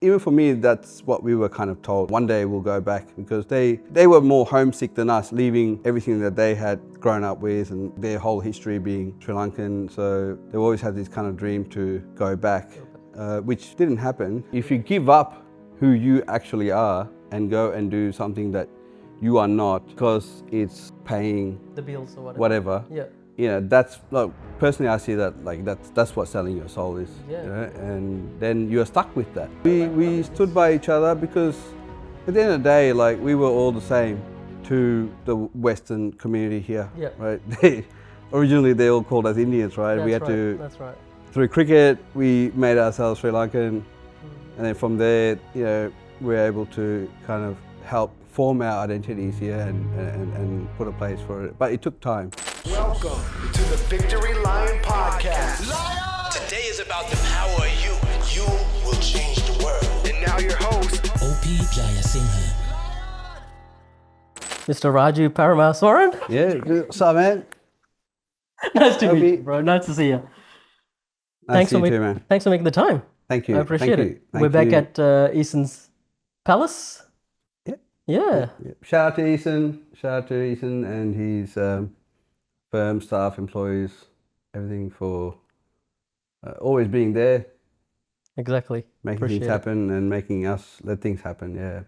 Even for me, that's what we were kind of told. One day we'll go back, because they were more homesick than us, leaving everything that they had grown up with and their whole history being Sri Lankan. So they always had this kind of dream to go back, which didn't happen. If you give up who you actually are and go and do something that you are not because it's paying The bills or whatever, Yeah. you know, that's like, personally I see that like that's what selling your soul is. Yeah. You know? And then you're stuck with that. We stood by each other because at the end of the day, like, we were all the same to the Western community here. Yeah. Right? Originally they all called us Indians, right? That's we had right. to, That's right. through cricket, we made ourselves Sri Lankan, and then from there, you know, we're able to kind of help form our identities here and put a place for it. But it took time. Welcome to the Victory Lion Podcast. Lion! Today is about the power of you. You will change the world. And now your host, O.P. Jayasinghe. Mr. Raaju Parames. Yeah, what's up, man? Nice to meet Opi. you, bro. Nice to see you. Nice to see you too, man. Thanks for making the time. Thank you. I appreciate Thank it. you. Thank We're back you. at Eason's Palace. Yeah. Yeah. Yeah. Shout out to Eason and his firm, staff, employees, everything for always being there, Exactly. making Appreciate things it. happen and making us let things happen. Yeah,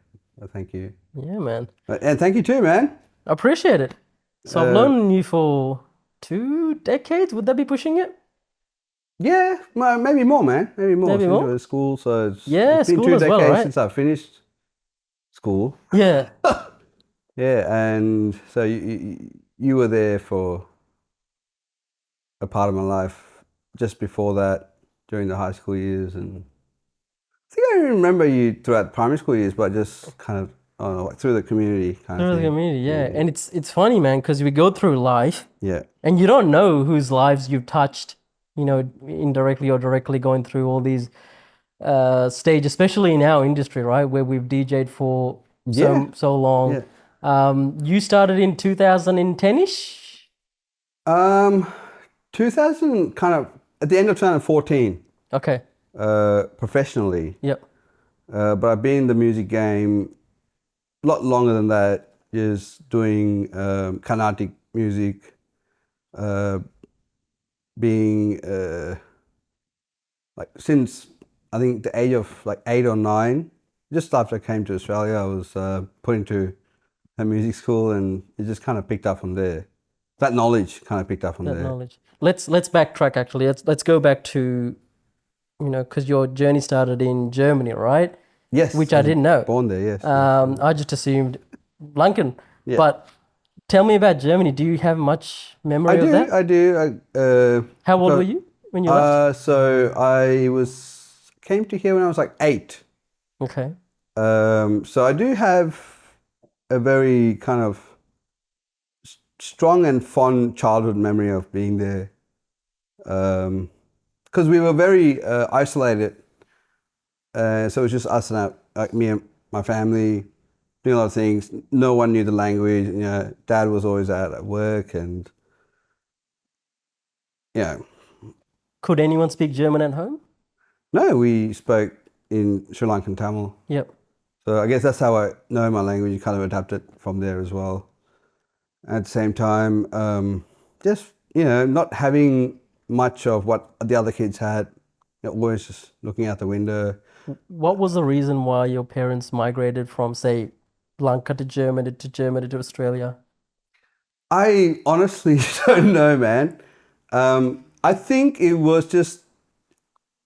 thank you. Yeah, man. And thank you too, man. I appreciate it. So I've known you for 2 decades. Would that be pushing it? Yeah, well, maybe more, man. Maybe more. Maybe Since more? I was at school, so it's been school 2 as well, decades right? since I finished school. Yeah. Yeah, and so you were there for a part of my life just before that, during the high school years, and I think I even remember you throughout primary school years, but just kind of, I don't know, like through the community kind Through of the thing. community, yeah. And it's funny, man, because we go through life Yeah, and you don't know whose lives you've touched, you know, indirectly or directly, going through all these stages, especially in our industry, right, where we've DJed for so long. Yeah. You started in 2010-ish? 2000, kind of at the end of 2014, Okay. professionally. Yep. But I've been in the music game a lot longer than that, just doing Carnatic music, being like since I think the age of like 8 or 9, just after I came to Australia, I was put into a music school, and it just kind of picked up from there. That knowledge kind of picked up from That there. knowledge. Let's backtrack actually. Let's go back to, you know, because your journey started in Germany, right? Yes. Which I didn't know. Born there, yes. I just assumed Lankan. Yeah. But tell me about Germany. Do you have much memory of that? I do. How old were you when you left? So I came to here when I was like 8. Okay. So I do have a very kind of strong and fond childhood memory of being there, because we were very isolated. So it was just us and like me and my family doing a lot of things. No one knew the language. You know, Dad was always out at work, and Could anyone speak German at home? no, we spoke in Sri Lankan Tamil. Yep. So I guess that's how I know my language. You kind of adapt it from there as well. At the same time, just, you know, not having much of what the other kids had, always just looking out the window. What was the reason why your parents migrated from, say, Lanka to Germany to Australia? I honestly don't know, man. I think it was just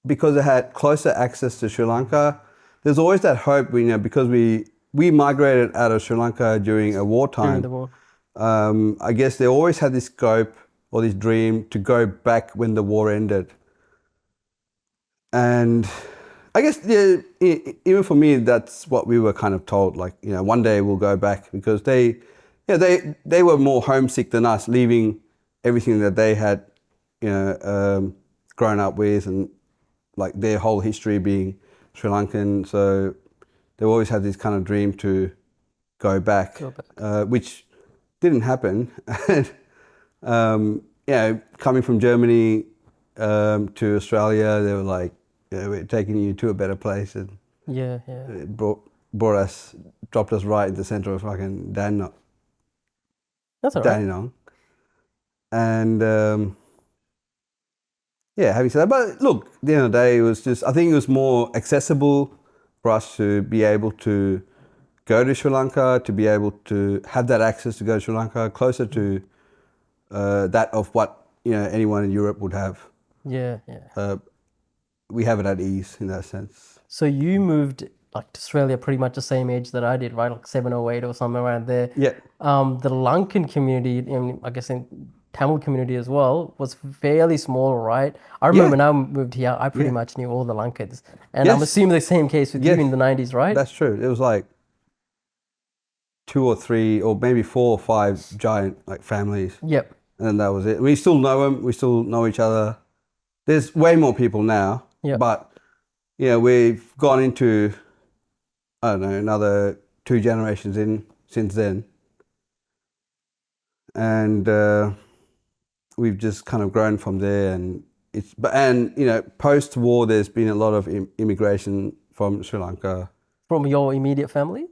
because I had closer access to Sri Lanka. There's always that hope, you know, because we migrated out of Sri Lanka during a wartime. During the war. I guess they always had this scope or this dream to go back when the war ended. And I guess, yeah, even for me, that's what we were kind of told. Like, you know, one day we'll go back, because they were more homesick than us, leaving everything that they had, you know, grown up with, and like their whole history being Sri Lankan. So they always had this kind of dream to go back. Which didn't happen. Coming from Germany to Australia, they were like, we're taking you to a better place. And Yeah, yeah. It dropped us right in the center of fucking That's all right. Dandenong. And yeah, having said that, but look, at the end of the day, I think it was more accessible for us to be able to go to Sri Lanka, to be able to have that access to go to Sri Lanka, closer to that of what anyone in Europe would have. Yeah, yeah. We have it at ease in that sense. So you moved like to Australia pretty much the same age that I did, right? Like 7 or 8 or something around there. Yeah. The Lankan community, I guess in Tamil community as well, was fairly small, right? I remember when I moved here, I pretty much knew all the Lankans. And I'm Yes. assuming the same case with you in the 90s, right? That's true. It was like 2 or 3 or maybe 4 or 5 giant like families. Yep. And then that was it. We still know them. We still know each other. There's way more people now. Yep. But, we've gone into, I don't know, another 2 generations in since then. And we've just kind of grown from there. And post-war, there's been a lot of immigration from Sri Lanka. From your immediate family?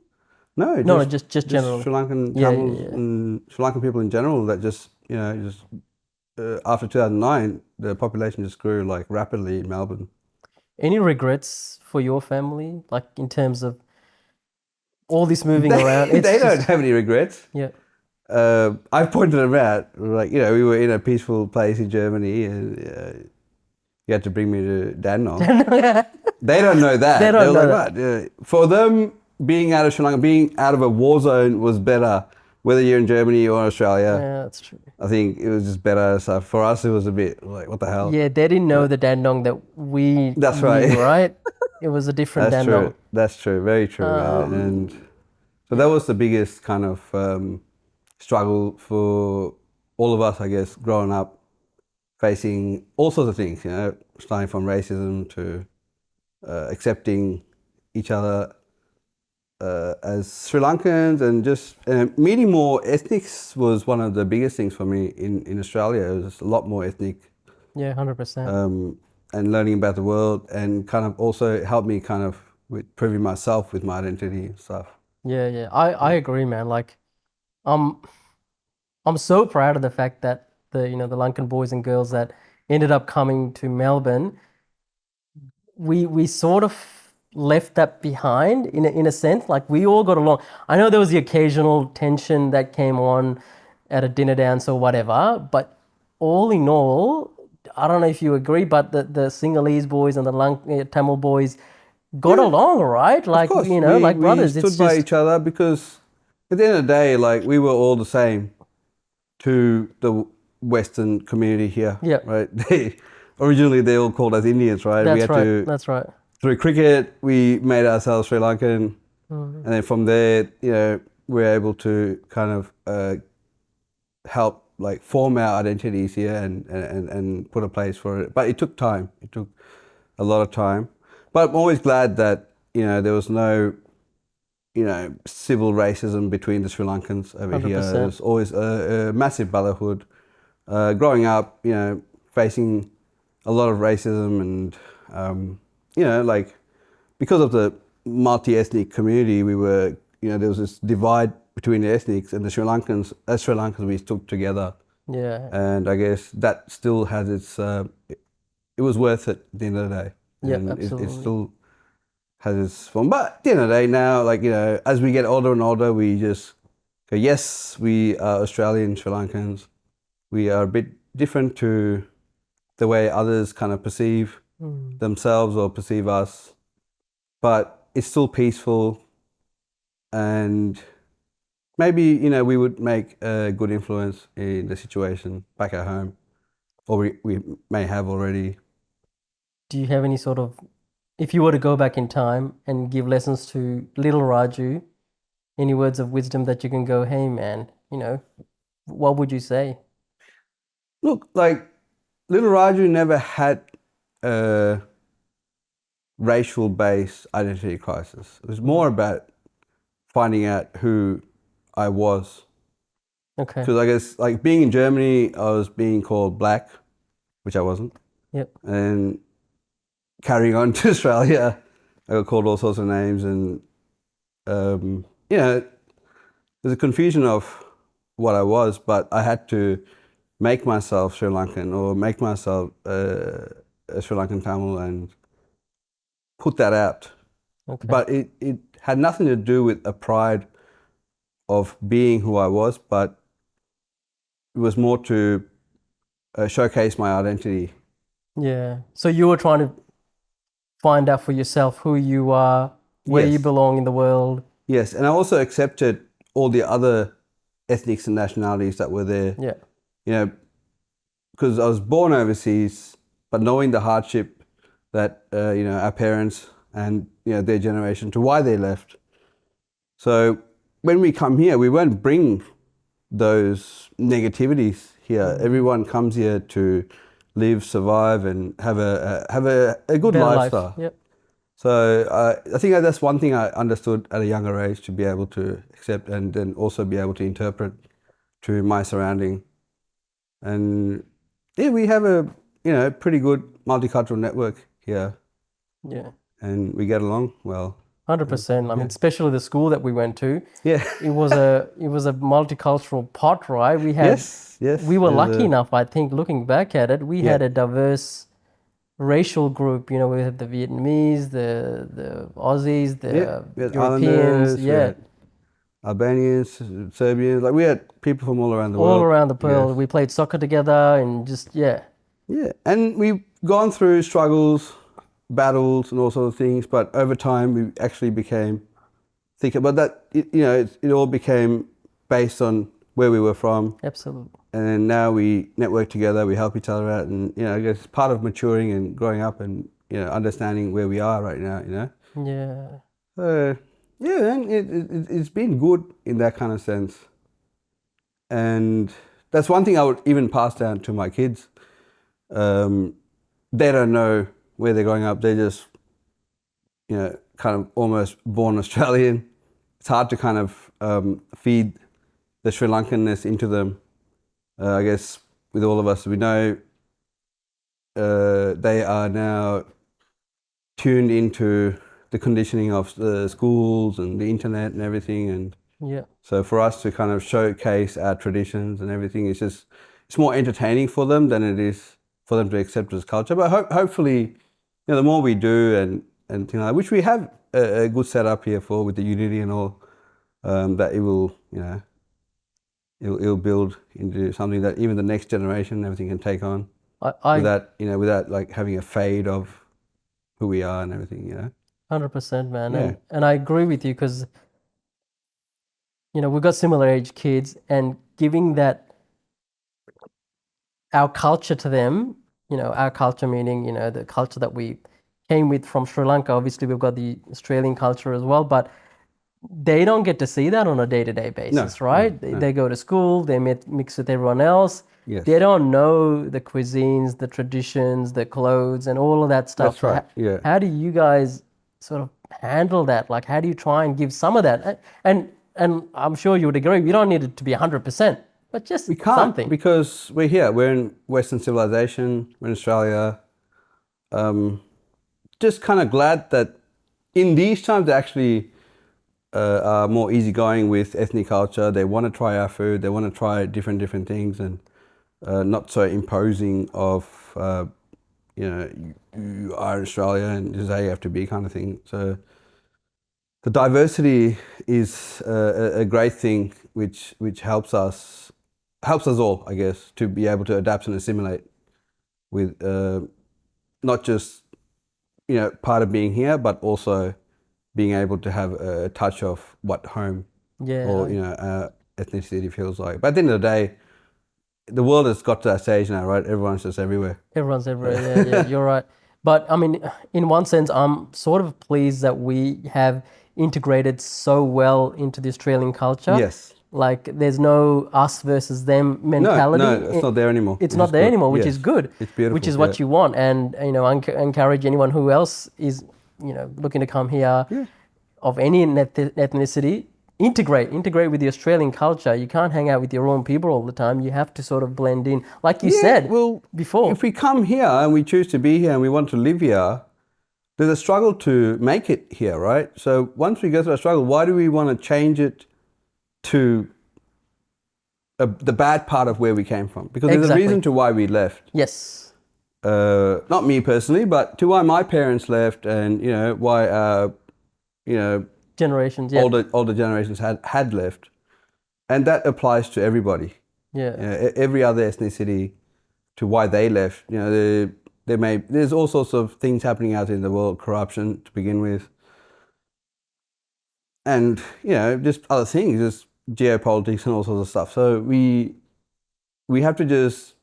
No, just generally. Sri Lankan Tamils and Sri Lankan people in general that just after 2009, the population just grew like rapidly in Melbourne. Any regrets for your family, like in terms of all this moving around? They don't have any regrets. Yeah. I've pointed them out. Like, we were in a peaceful place in Germany and you had to bring me to Dandenong. They don't know that. They don't know like, that. For them, being out of Sri Lanka, being out of a war zone was better, whether you're in Germany or Australia. Yeah, that's true. I think it was just better. So for us, it was a bit like, what the hell? Yeah, they didn't know the Dandenong that we That's knew, right. right? It was a different That's Dandenong. true. That's true. Very true. And so that was the biggest kind of struggle for all of us, I guess, growing up, facing all sorts of things, starting from racism to accepting each other as Sri Lankans, and just meeting more ethnics was one of the biggest things for me in Australia. It was a lot more ethnic. Yeah, 100%. And learning about the world, and kind of also helped me kind of with proving myself with my identity and stuff. Yeah. I agree, man. Like, I'm so proud of the fact that the Lankan boys and girls that ended up coming to Melbourne, we sort of left that behind in a sense. Like, we all got along. I know there was the occasional tension that came on at a dinner dance or whatever, but all in all, I don't know if you agree, but the Sinhalese boys and the Tamil boys got along, right? Like, Of course, like brothers. We stood by each other because at the end of the day, like, we were all the same to the Western community here. Yeah. Right. Originally they all called us Indians, right? That's right. Through cricket, we made ourselves Sri Lankan, and then from there, we're able to kind of help like form our identities here and put a place for it. But it took time. It took a lot of time. But I'm always glad that there was no civil racism between the Sri Lankans over 100%. here. There's always a massive brotherhood. Growing up, facing a lot of racism and like, because of the multi-ethnic community, we were, there was this divide between the ethnics, and the Sri Lankans, as Sri Lankans, we stuck together. Yeah. And I guess that still has its, it was worth it at the end of the day. Yeah, And absolutely. It still has its fun. But at the end of the day now, like, as we get older and older, we just go, yes, we are Australian Sri Lankans. We are a bit different to the way others kind of perceive themselves or perceive us, but it's still peaceful, and maybe we would make a good influence in the situation back at home, or we may have already. Do you have any sort of, if you were to go back in time and give lessons to little Raaju, any words of wisdom that you can go, hey man, what would you say? Look, like, little Raaju never had a racial-based identity crisis. It was more about finding out who I was. Okay. Because I guess, like, being in Germany, I was being called black, which I wasn't. Yep. And carrying on to Australia, I got called all sorts of names, and you know, there's a confusion of what I was, but I had to make myself Sri Lankan or make myself a Sri Lankan Tamil and put that out. Okay. But it had nothing to do with a pride of being who I was, but it was more to showcase my identity. Yeah. So you were trying to find out for yourself who you are, where you Yes. belong in the world. Yes, and I also accepted all the other ethnics and nationalities that were there. Yeah. You know, because I was born overseas, but knowing the hardship that you know, our parents and their generation, to why they left. So when we come here, we won't bring those negativities here. Everyone comes here to live, survive, and have a good Better lifestyle. life. Yep. So I think that's one thing I understood at a younger age, to be able to accept and then also be able to interpret to my surrounding. And yeah, we have a pretty good multicultural network here, Yeah. and we get along well. 100%. I mean, especially the school that we went to. Yeah. It was a multicultural pot, right? We had Yes. we were There's lucky enough, I think, looking back at it, we had Yeah. a diverse racial group. You know, we had the Vietnamese, the Aussies, the We had Europeans, Islanders, we yeah, had Albanians, Serbians. Like, we had people from all around the all world. around the world. Yes. We played soccer together and just Yeah, and we've gone through struggles, battles, and all sorts of things. But over time, we actually became thicker. But that it all became based on where we were from, absolutely. and then now we network together. We help each other out, and I guess it's part of maturing and growing up, and understanding where we are right now. Yeah. So yeah, and it's been good in that kind of sense, and that's one thing I would even pass down to my kids. They don't know where they're growing up. They're just, kind of almost born Australian. It's hard to kind of feed the Sri Lankanness into them. I guess with all of us, we know they are now tuned into the conditioning of the schools and the internet and everything. And Yeah. so for us to kind of showcase our traditions and everything, it's more entertaining for them than it is for them to accept as culture. But hopefully, the more we do and things like that, which we have a good setup here for with the unity and all, that it will, it'll build into something that even the next generation and everything can take on I without like having a fade of who we are and everything. 100%, man. Yeah. And I agree with you because, we've got similar age kids, and giving that our culture to them, our culture meaning, the culture that we came with from Sri Lanka. Obviously, we've got the Australian culture as well, but they don't get to see that on a day-to-day basis, right? no. They go to school, they mix with everyone else. Yes. They don't know the cuisines, the traditions, the clothes, and all of that stuff. That's right, yeah. How do you guys sort of handle that? Like, how do you try and give some of that? And I'm sure you would agree, we don't need it to be 100%, but just We can't, something. because we're here. We're in Western civilization. We're in Australia. Just kind of glad that in these times they actually are more easygoing with ethnic culture. They want to try our food. They want to try different things, and not so imposing of you are in Australia and this is how you have to be, kind of thing. So the diversity is a great thing, which helps us all, I guess, to be able to adapt and assimilate with not just part of being here, but also being able to have a touch of what home or ethnicity feels like. But at the end of the day, the world has got to that stage now, right? Everyone's just everywhere. Everyone's everywhere. Yeah, you're right. But I mean, in one sense, I'm sort of pleased that we have integrated so well into the Australian culture. Yes. Like, there's no us versus them mentality. No, it's not there anymore. It's not there anymore, which Yes. is good. It's beautiful. Which is what you want. And, encourage anyone who else is, looking to come here of any ethnicity, integrate with the Australian culture. You can't hang out with your own people all the time. You have to sort of blend in. Like you said well, before. if we come here and we choose to be here and we want to live here, there's a struggle to make it here, right? So once we go through a struggle, why do we want to change it to the bad part of where we came from? Because there's a reason to why we left. Yes. Not me personally, but to why my parents left, and why Generations. Yeah. older generations had left, and that applies to everybody. Yeah. Every other ethnicity, to why they left. There's all sorts of things happening out in the world, corruption to begin with, and just other things, just geopolitics and all sorts of stuff. So we have to just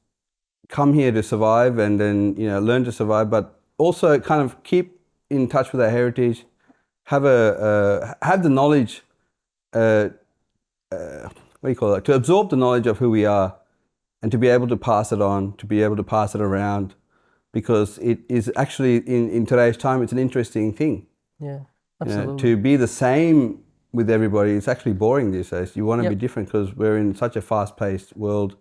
come here to survive, and then learn to survive, but also kind of keep in touch with our heritage, have the knowledge. What do you call it? To absorb the knowledge of who we are, and to be able to pass it on, to be able to pass it around, because it is actually in today's time, it's an interesting thing. Yeah, absolutely. To be the same with everybody, it's actually boring these days. You want to be different, because we're in such a fast-paced world,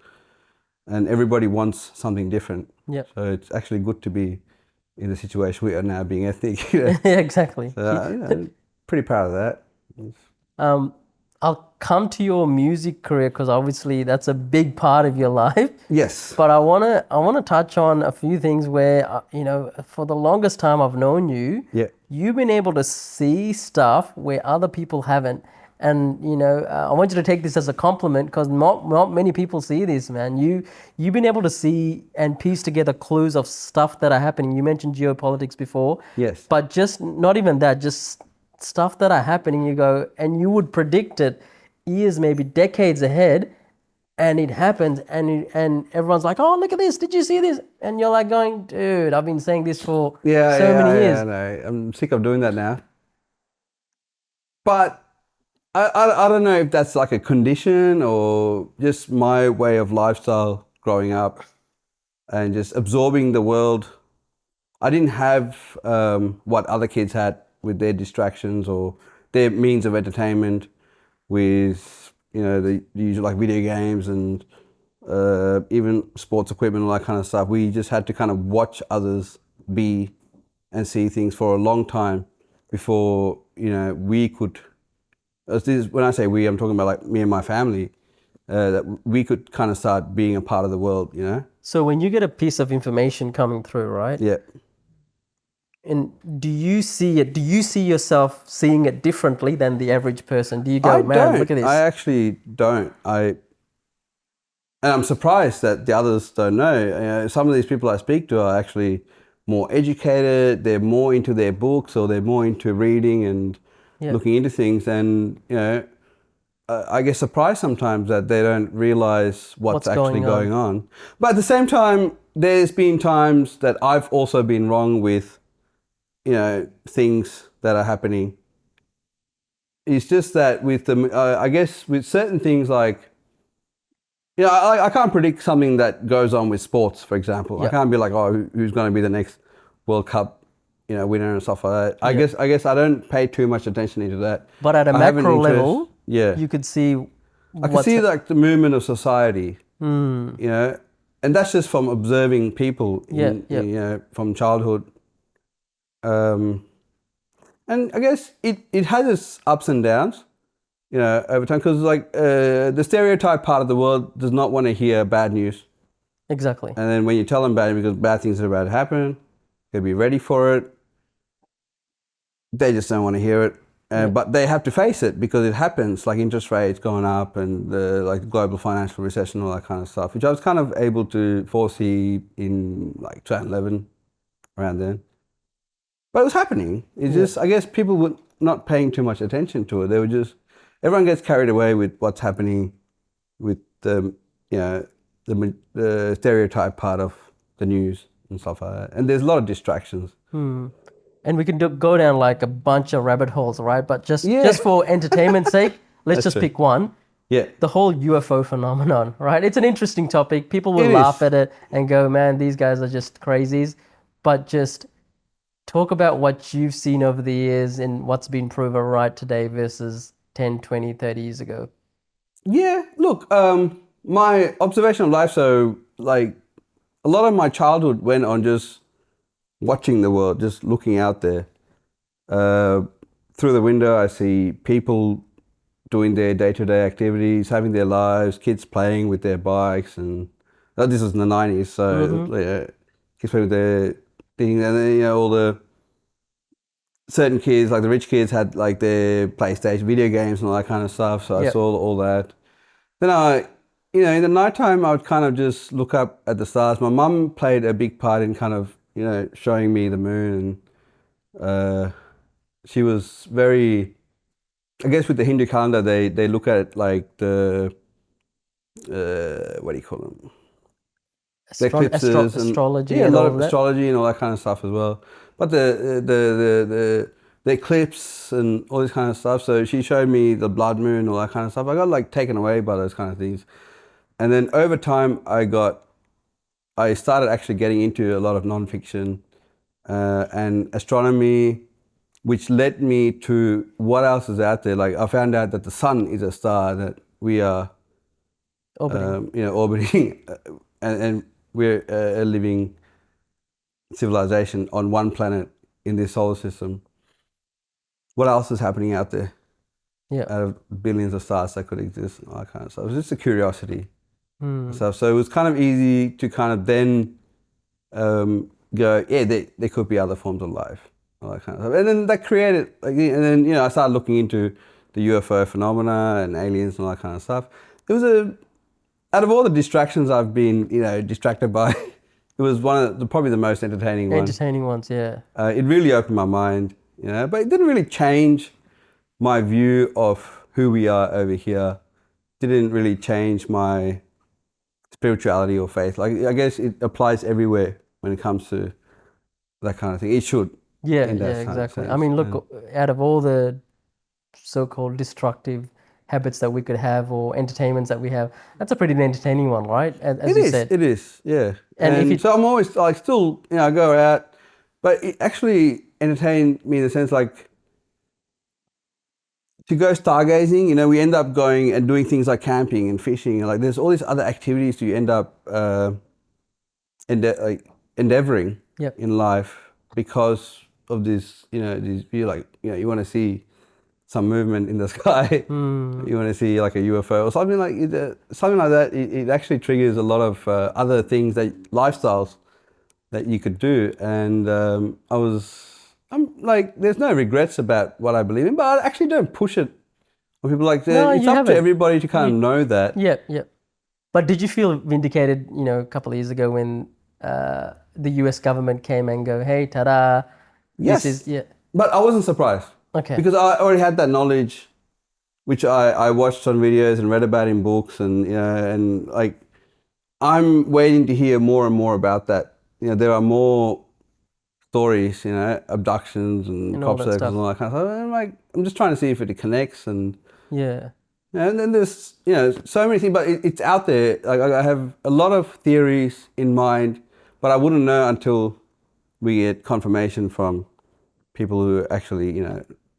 and everybody wants something different. Yeah. So it's actually good to be in the situation we are now, being ethnic. Yeah, exactly. So, pretty proud of that. I'll come to your music career, because obviously that's a big part of your life. Yes. But I wanna touch on a few things where for the longest time I've known you, you've been able to see stuff where other people haven't. And I want you to take this as a compliment, because not many people see this, man. You've been able to see and piece together clues of stuff that are happening. You mentioned geopolitics before. Yes. But just not even that, just stuff that are happening, you go, and you would predict it years, maybe decades ahead, and it happens, and everyone's like, oh, look at this, did you see this? And you're like going, dude, I've been saying this for many years. Yeah, no, I'm sick of doing that now. But I don't know if that's like a condition or just my way of lifestyle growing up and just absorbing the world. I didn't have what other kids had with their distractions or their means of entertainment, with the usual like video games and even sports equipment and all that kind of stuff. We just had to kind of watch others be and see things for a long time before we could. When I say we, I'm talking about like me and my family. That we could kind of start being a part of the world. So when you get a piece of information coming through, right? Yeah. And do you see it? Do you see yourself seeing it differently than the average person? Do you go, man, look at this? I actually don't. And I'm surprised that the others don't know. Some of these people I speak to are actually more educated. They're more into their books, or they're more into reading and looking into things. And I get surprised sometimes that they don't realize what's actually going on. But at the same time, there's been times that I've also been wrong with things that are happening. It's just that with I guess with certain things like, I can't predict something that goes on with sports, for example. I can't be like, oh, who's going to be the next World Cup, winner and stuff like that. I guess I don't pay too much attention into that. But at a macro level, you could see. I could see like the movement of society, and that's just from observing people, from childhood. And I guess it has its ups and downs, over time, because like the stereotype part of the world does not want to hear bad news. Exactly. And then when you tell them bad, because bad things are about to happen, they'll be ready for it. They just don't want to hear it, but they have to face it because it happens. Like interest rates going up and the like global financial recession, all that kind of stuff, which I was kind of able to foresee in like 2011, around then. But it was happening. It's just, I guess people were not paying too much attention to it. They were just, everyone gets carried away with what's happening with the stereotype part of the news and stuff like that. And there's a lot of distractions. And we can go down like a bunch of rabbit holes, right? But just for entertainment's sake, let's just pick one. Yeah. The whole UFO phenomenon, right? It's an interesting topic. People will laugh at it and go, man, these guys are just crazies. But just talk about what you've seen over the years and what's been proven right today versus 10, 20, 30 years ago. Yeah, look, my observation of life, so like a lot of my childhood went on just watching the world, just looking out there. Through the window, I see people doing their day-to-day activities, having their lives, kids playing with their bikes, and this was in the 90s, so kids playing with their thing, and then all the certain kids, like the rich kids, had like their PlayStation video games and all that kind of stuff. So I saw all that. Then in the nighttime, I would kind of just look up at the stars. My mum played a big part in kind of showing me the moon, and she was very, I guess with the Hindu calendar, they look at like the, what do you call them? The eclipses and astrology, a and lot all of that. astrology and all that kind of stuff as well. But the eclipse and all this kind of stuff. So she showed me the blood moon, all that kind of stuff. I got like taken away by those kind of things. And then over time, I started actually getting into a lot of nonfiction and astronomy, which led me to what else is out there. Like I found out that the sun is a star that we are orbiting, and we're a living civilization on one planet in this solar system. What else is happening out there? Yeah. Out of billions of stars that could exist and all that kind of stuff. It was just a curiosity and stuff. So it was kind of easy to kind of then go, yeah, there could be other forms of life, all that kind of stuff. And then that created, and then I started looking into the UFO phenomena and aliens and all that kind of stuff. It was out of all the distractions I've been, distracted by, it was one of probably the most entertaining ones. Entertaining ones, yeah. It really opened my mind, but it didn't really change my view of who we are over here. Didn't really change my spirituality or faith. Like I guess it applies everywhere when it comes to that kind of thing. It should. Yeah, in that kind of exactly. I sense, mean, look, out of all the so-called destructive habits that we could have or entertainments that we have, that's a pretty entertaining one, right? As you said. It is, yeah. And so I'm always like still, I go out, but it actually entertained me in the sense like to go stargazing, we end up going and doing things like camping and fishing, and like there's all these other activities you end up endeavoring in life because of this, this view, like, you want to see some movement in the sky, you want to see like a UFO or something like that. It actually triggers a lot of other things, lifestyles that you could do. And I'm like, there's no regrets about what I believe in, but I actually don't push it on people. Like, it's up to everybody to kind of know that. Yeah. But did you feel vindicated, a couple of years ago when the US government came and go, hey, ta-da, yes, this is, but I wasn't surprised. Okay. Because I already had that knowledge, which I watched on videos and read about in books, and like, I'm waiting to hear more and more about that. There are more stories, abductions and crop circles and all that kind of stuff. And I'm just trying to see if it connects, and and then there's so many things, but it's out there. Like I have a lot of theories in mind, but I wouldn't know until we get confirmation from people who actually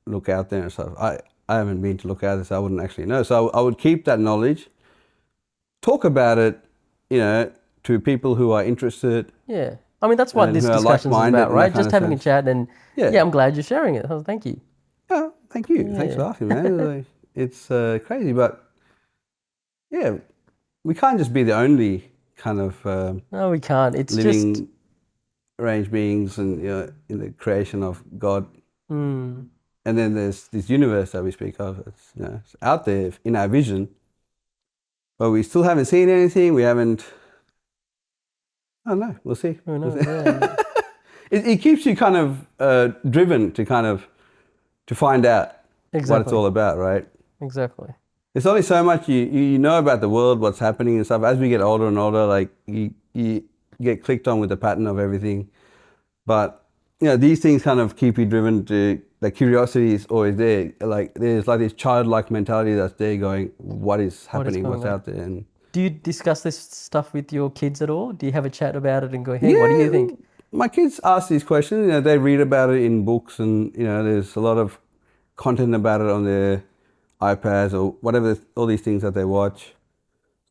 look out there and stuff. I haven't been to look out there, so I wouldn't actually know. So I would keep that knowledge, talk about it, to people who are interested. Yeah. I mean, that's what this discussion is about, right? Just having a chat, and I'm glad you're sharing it. So thank you. Yeah, thank you. Yeah. Thanks for asking, man. It's crazy, but we can't just be the only kind of no, we can't. It's living just range beings, and in the creation of God. And then there's this universe that we speak of. It's, it's out there in our vision, but we still haven't seen anything. We haven't. I don't know. We'll see. We'll see. It keeps you kind of driven to find out what it's all about, right? Exactly. There's only so much you know about the world, what's happening and stuff. As we get older and older, like you get clicked on with the pattern of everything. But these things kind of keep you driven to, the curiosity is always there. Like there's like this childlike mentality that's there going, what is happening, what's out there. And do you discuss this stuff with your kids at all? Do you have a chat about it and go, hey, what do you think? My kids ask these questions. They read about it in books, and there's a lot of content about it on their iPads or whatever, all these things that they watch.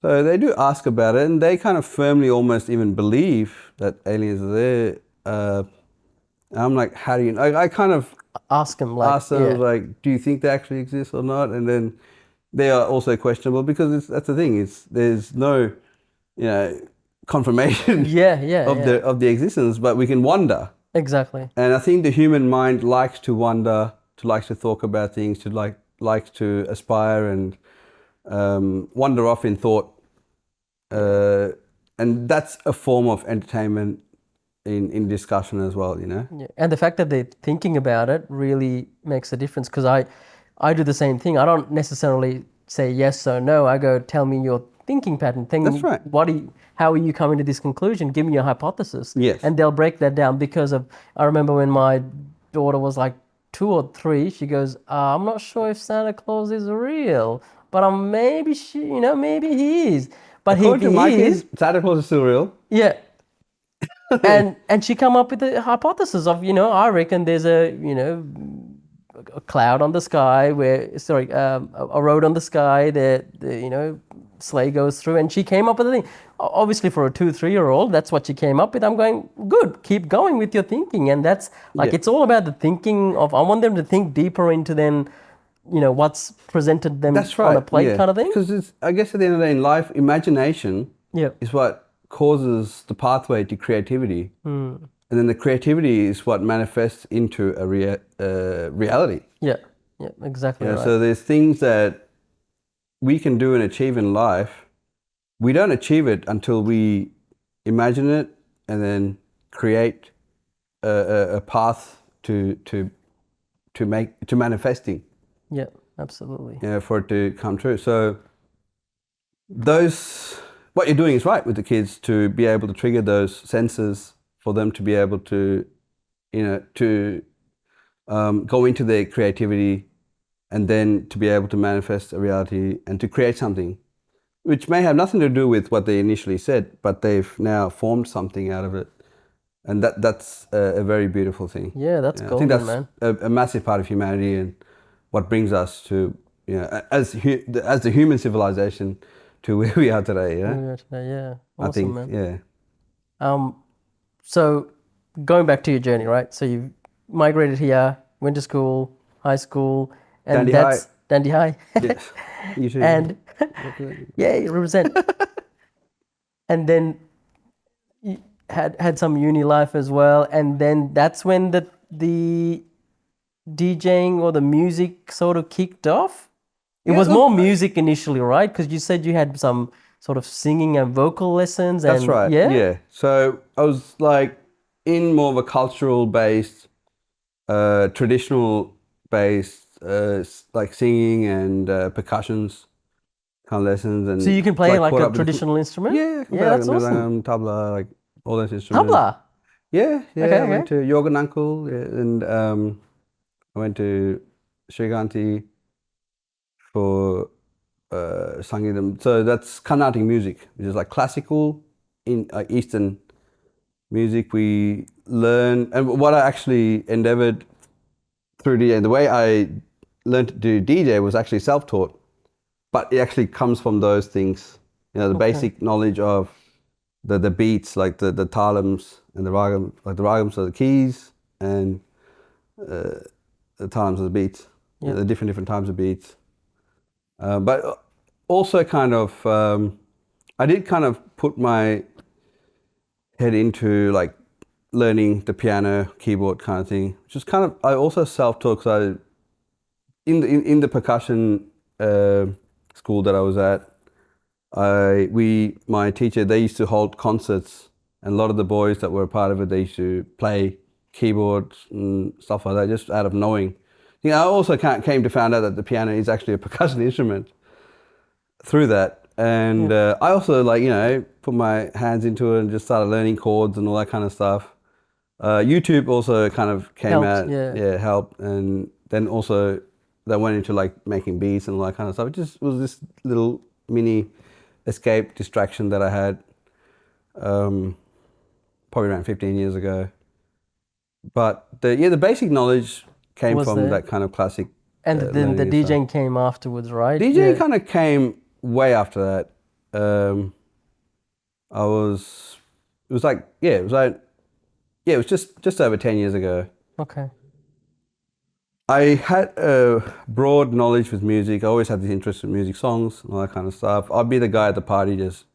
So they do ask about it, and they kind of firmly almost even believe that aliens are there. And I'm like, how do you? I kind of Ask them like, ask them yeah, like, do you think they actually exist or not? And then they are also questionable because that's the thing. There's no, confirmation yeah, yeah, of yeah, the existence, but we can wonder. exactly. And I think the human mind likes to wonder, likes to talk about things, to likes to aspire and wander off in thought, and that's a form of entertainment in discussion as well. Yeah. And the fact that they're thinking about it really makes a difference because I do the same thing. I don't necessarily say yes or no. I go, tell me your thinking pattern. That's right. How are you coming to this conclusion? Give me your hypothesis. Yes. And they'll break that down because I remember when my daughter was like 2 or 3, she goes, I'm not sure if Santa Claus is real, but maybe maybe he is. But According to my he is, kids, Santa Claus is still real. yeah. And she come up with the hypothesis of, I reckon there's a cloud on the sky a road on the sky that sleigh goes through, and she came up with the thing. Obviously for a 2-3-year-old, that's what she came up with. I'm going, good, keep going with your thinking. And that's like, it's all about the thinking of, I want them to think deeper into then, what's presented them That's right. on a plate kind of thing. Because I guess at the end of the day in life, imagination Yeah. is what causes the pathway to creativity. And then the creativity is what manifests into a reality. Yeah. Yeah, exactly right. So there's things that we can do and achieve in life. We don't achieve it until we imagine it and then create a path to manifesting. Yeah, absolutely. For it to come true. So what you're doing is right with the kids to be able to trigger those senses for them to be able to, go into their creativity and then to be able to manifest a reality and to create something, which may have nothing to do with what they initially said, but they've now formed something out of it. And that's a very beautiful thing. Yeah, that's I golden, think that's man. a massive part of humanity and what brings us to, as the human civilization, to where we are today. Yeah, awesome, I think, man. yeah. So going back to your journey, right? So you migrated here, went to school, high school, and Dandy that's High. Dandy High. Yes. You too. And yeah, you represent. And then you had some uni life as well, and then that's when the DJing or the music sort of kicked off. It was more music initially, right? Because you said you had some sort of singing and vocal lessons. That's and, right. Yeah. So I was like in more of a cultural based, traditional based, like singing and percussions kind of lessons. And So you can play like caught a up with traditional instrument? Yeah, I can Yeah, play that's like awesome. tabla, like all those instruments. Tabla? Yeah. Okay, I went to Yogan Uncle, and I went to Sriganti for Sangeetam. So that's Carnatic music, which is like classical in Eastern music. We learn, and what I actually endeavored through DJ, the way I learned to do DJ was actually self-taught, but it actually comes from those things. The basic knowledge of the beats, like the talams and the ragam, like the ragams are the keys and the talams are the beats, the different types of beats. But also kind of, I did kind of put my head into like learning the piano, keyboard kind of thing, which is kind of, I also self-taught because in the percussion school that I was at, my teacher, they used to hold concerts, and a lot of the boys that were a part of it, they used to play keyboards and stuff like that, just out of knowing. I also came to find out that the piano is actually a percussion instrument through that. And I also put my hands into it and just started learning chords and all that kind of stuff. YouTube also kind of came Helped, out, helped. And then also that went into like making beats and all that kind of stuff. It just was this little mini escape distraction that I had probably around 15 years ago. But the basic knowledge came from that kind of classic. And then the DJing came afterwards, right? DJing kind of came way after that. It was like Yeah, it was just over 10 years ago. Okay. I had a broad knowledge with music. I always had this interest in music, songs, and all that kind of stuff. I'd be the guy at the party just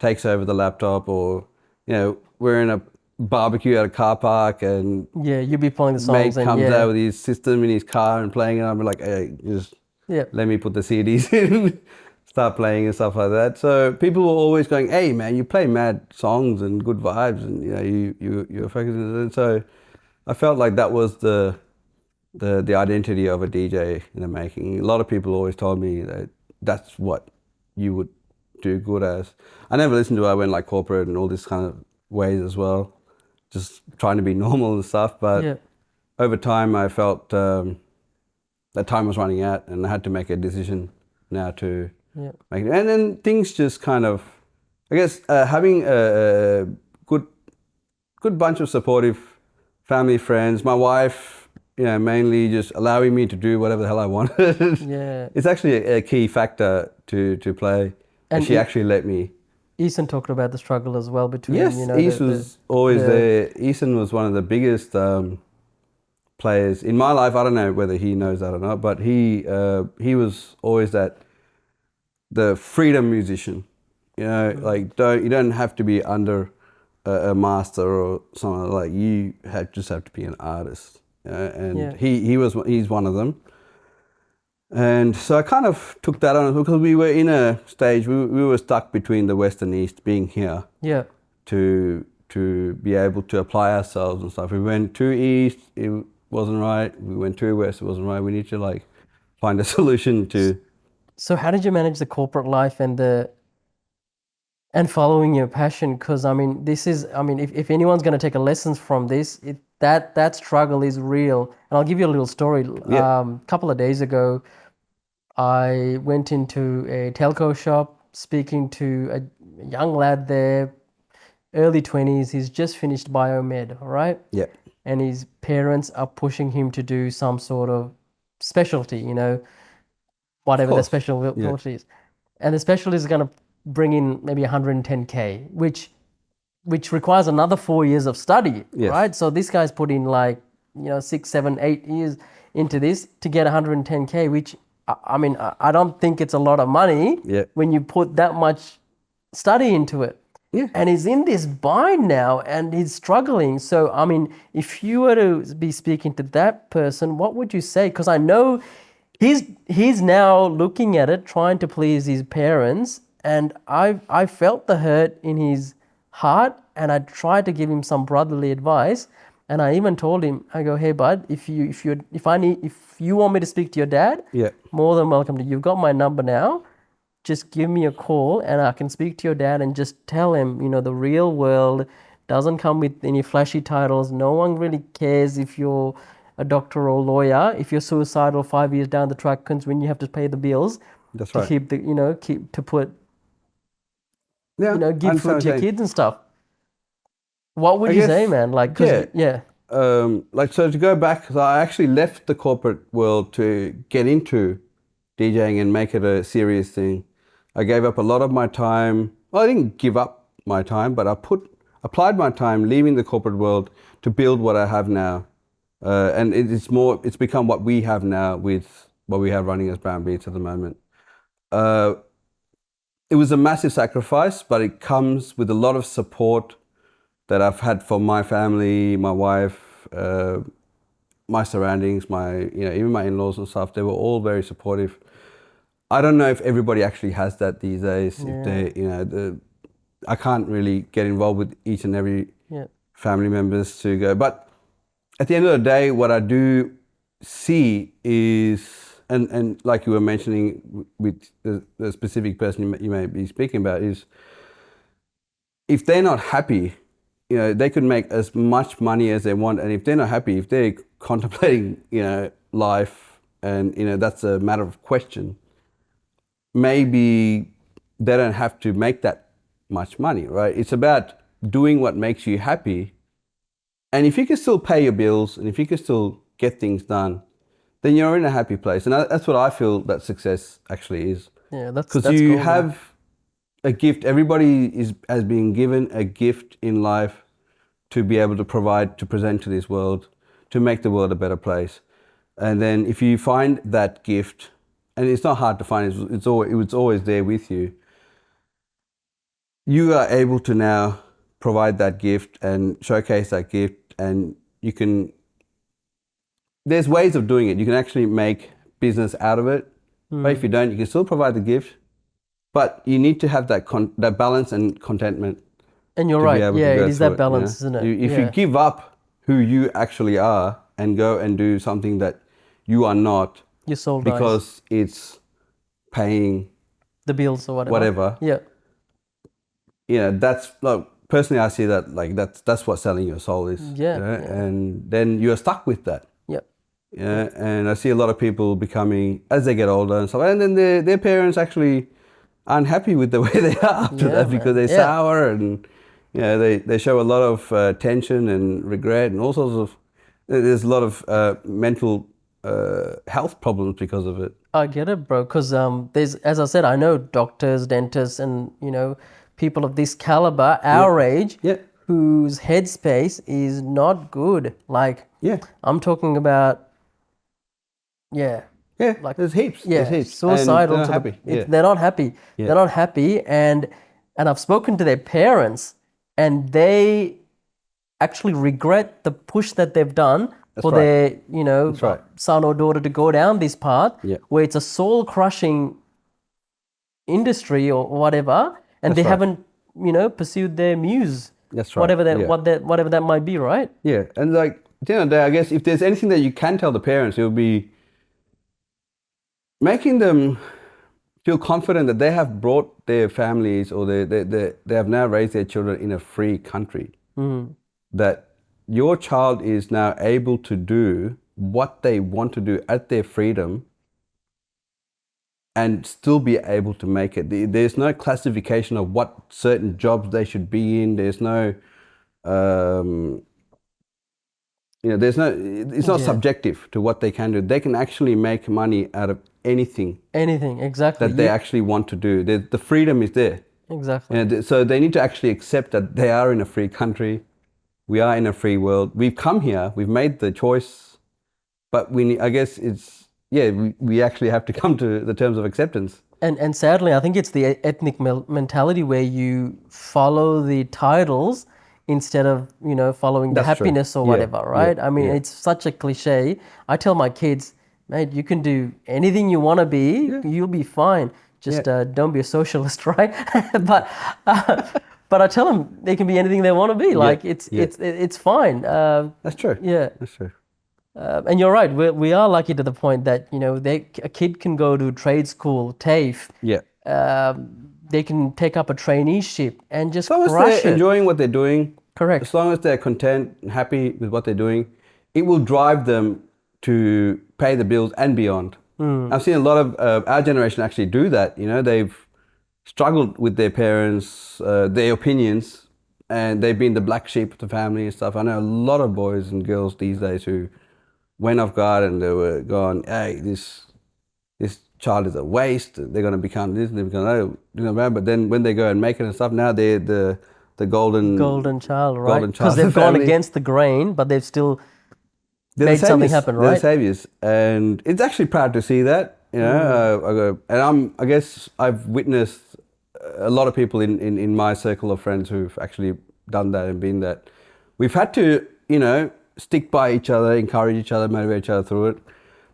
takes over the laptop, or we're in a barbecue at a car park and Yeah, you'd be playing the mate songs and comes yeah. out with his system in his car and playing it. I'd be like, hey, just Yeah. let me put the CDs in, start playing and stuff like that. So people were always going, hey man, you play mad songs and good vibes, and you're focusing on it. And so I felt like that was the identity of a DJ in the making. A lot of people always told me that that's what you would do good as. I never listened to it. I went like corporate and all this kind of ways as well, just trying to be normal and stuff. But Yeah. over time, I felt that time was running out, and I had to make a decision now to Yeah. make it. And then things just kind of, I guess, having a good bunch of supportive family, friends, my wife, mainly just allowing me to do whatever the hell I wanted. Yeah. It's actually a key factor to play. And she actually let me. Eason talked about the struggle as well between, Yes, Eason was always there. Eason was one of the biggest players in my life. I don't know whether he knows that or not, but he was always the freedom musician. Like you don't have to be under a master or something. Like you just have to be an artist. And he's one of them. And so I kind of took that on because we were in a stage, we were stuck between the West and East, being here. Yeah. To be able to apply ourselves and stuff. We went to East, it wasn't right. We went to West, it wasn't right. We need to find a solution to. So how did you manage the corporate life and following your passion? Because if anyone's going to take a lessons from this, that struggle is real. And I'll give you a little story. Yeah. A couple of days ago, I went into a telco shop speaking to a young lad there, early 20s. He's just finished biomed, all right? Yeah. And his parents are pushing him to do some sort of specialty, whatever the specialty is. And the specialty is going to bring in maybe 110K, which requires another 4 years of study, Yes. right? So this guy's put in 6, 7, 8 years into this to get 110K, which I don't think it's a lot of money when you put that much study into it. Yeah. And he's in this bind now and he's struggling. So, if you were to be speaking to that person, what would you say? Because I know he's now looking at it, trying to please his parents. And I felt the hurt in his heart, and I tried to give him some brotherly advice. And I even told him, I go, hey bud, if you want me to speak to your dad, more than welcome to. You've got my number now. Just give me a call and I can speak to your dad and just tell him, the real world doesn't come with any flashy titles. No one really cares if you're a doctor or a lawyer. If you're suicidal 5 years down the track, when you have to pay the bills, That's to right. keep give food to your saying. kids and stuff. What would I you guess, say, man? So to go back, so I actually left the corporate world to get into DJing and make it a serious thing. I gave up a lot of my time. Well, I didn't give up my time, but I applied my time leaving the corporate world to build what I have now. And it's become what we have now with what we have running as Brown Beats at the moment. It was a massive sacrifice, but it comes with a lot of support that I've had from my family, my wife, my surroundings, even my in-laws and stuff. They were all very supportive. I don't know if everybody actually has that these days. Yeah. If they, I can't really get involved with each and every family members to go. But at the end of the day, what I do see is, and like you were mentioning with the specific person you may be speaking about, is if they're not happy, they could make as much money as they want, and if they're not happy, if they're contemplating, life, and that's a matter of question, maybe they don't have to make that much money, right? It's about doing what makes you happy, and if you can still pay your bills, and if you can still get things done, then you're in a happy place, and that's what I feel that success actually is. Yeah, that's because cool, you man. have a gift. Everybody has been given a gift in life to be able to provide, to present to this world, to make the world a better place. And then if you find that gift, and it's not hard to find, it's always there with you, you are able to now provide that gift and showcase that gift, and you can, there's ways of doing it. You can actually make business out of it, but if you don't, you can still provide the gift, but you need to have that balance and contentment. And you're to be right. able Yeah, to go it is through that balance, isn't it? If you give up who you actually are and go and do something that you are not, your soul dies. because it's paying The bills or whatever. Yeah. That's like, personally I see that like that's what selling your soul is. Yeah, And then you're stuck with that. Yeah. Yeah, and I see a lot of people becoming, as they get older and stuff, and then their parents actually aren't happy with the way they are after that, because they're sour, and they show a lot of tension and regret and all sorts of, there's a lot of mental health problems because of it. I get it, bro. Because there's, as I said, I know doctors, dentists, and people of this caliber, our age, whose headspace is not good. Like, I'm talking about, like there's heaps. Yeah, there's heaps. suicidal. And they're not happy. They're not happy. Yeah. They're not happy, and I've spoken to their parents, and they actually regret the push that they've done for their, son or daughter to go down this path, where it's a soul-crushing industry or whatever, and they haven't, pursued their muse. That's right. Whatever that might be, right? Yeah, and like at the end of the day, I guess if there's anything that you can tell the parents, it will be making them feel confident that they have brought their families, or they have now raised their children in a free country. That your child is now able to do what they want to do at their freedom and still be able to make it. There's no classification of what certain jobs they should be in. There's no, it's not subjective to what they can do. They can actually make money out of anything. Anything, exactly. That they actually want to do. The freedom is there. Exactly. So they need to actually accept that they are in a free country. We are in a free world. We've come here. We've made the choice. But I guess it's, we actually have to come to the terms of acceptance. And sadly, I think it's the ethnic mentality where you follow the titles instead of, following the happiness or whatever, right? I mean, it's such a cliche. I tell my kids, mate, you can do anything you want to be. You'll be fine. Just don't be a socialist, right? But I tell them they can be anything they want to be. Like it's fine. That's true. Yeah, that's true. And you're right. We are lucky to the point that a kid can go to trade school, TAFE. Yeah. They can take up a traineeship and just crush it. As long as they're enjoying what they're doing. Correct. As long as they're content and happy with what they're doing, it will drive them to pay the bills and beyond. I've seen a lot of our generation actually do that. They've struggled with their parents, their opinions, and they've been the black sheep of the family and stuff. I know a lot of boys and girls these days who went off guard and they were going, hey, this child is a waste. They're going to become this, they're going to, but then when they go and make it and stuff, now they're the golden child, right? Because they've gone against the grain, but they've still made something happen, right? They're saviors, and it's actually proud to see that. I guess I've witnessed a lot of people in my circle of friends who've actually done that and been that. We've had to, stick by each other, encourage each other, motivate each other through it.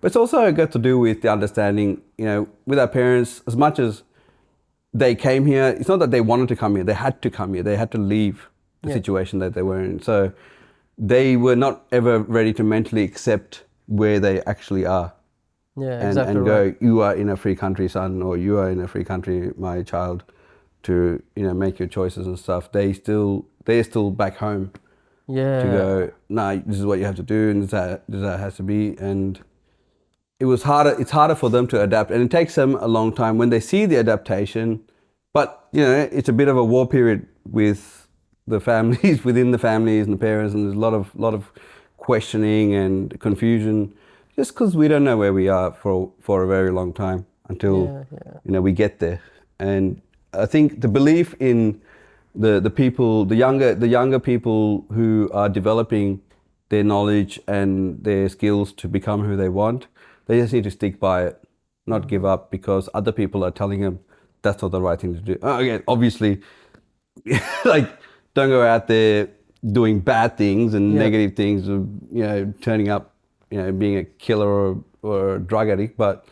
But it's also got to do with the understanding, with our parents, as much as they came here, it's not that they wanted to come here, they had to come here, they had to leave the situation that they were in. So they were not ever ready to mentally accept where they actually are. Yeah, and go, you are in a free country, son, or you are in a free country, my child, to make your choices and stuff. They're still back home. Yeah. To go, no, this is what you have to do, and this is how it has to be. And it's harder for them to adapt, and it takes them a long time when they see the adaptation. But it's a bit of a war period with the families, within the families and the parents, and there's a lot of questioning and confusion. Just because we don't know where we are for a very long time until we get there. And I think the belief in the people, the younger people who are developing their knowledge and their skills to become who they want, they just need to stick by it, not give up because other people are telling them that's not the right thing to do. Again, obviously, like don't go out there doing bad things and negative things, turning up, being a killer or a drug addict, but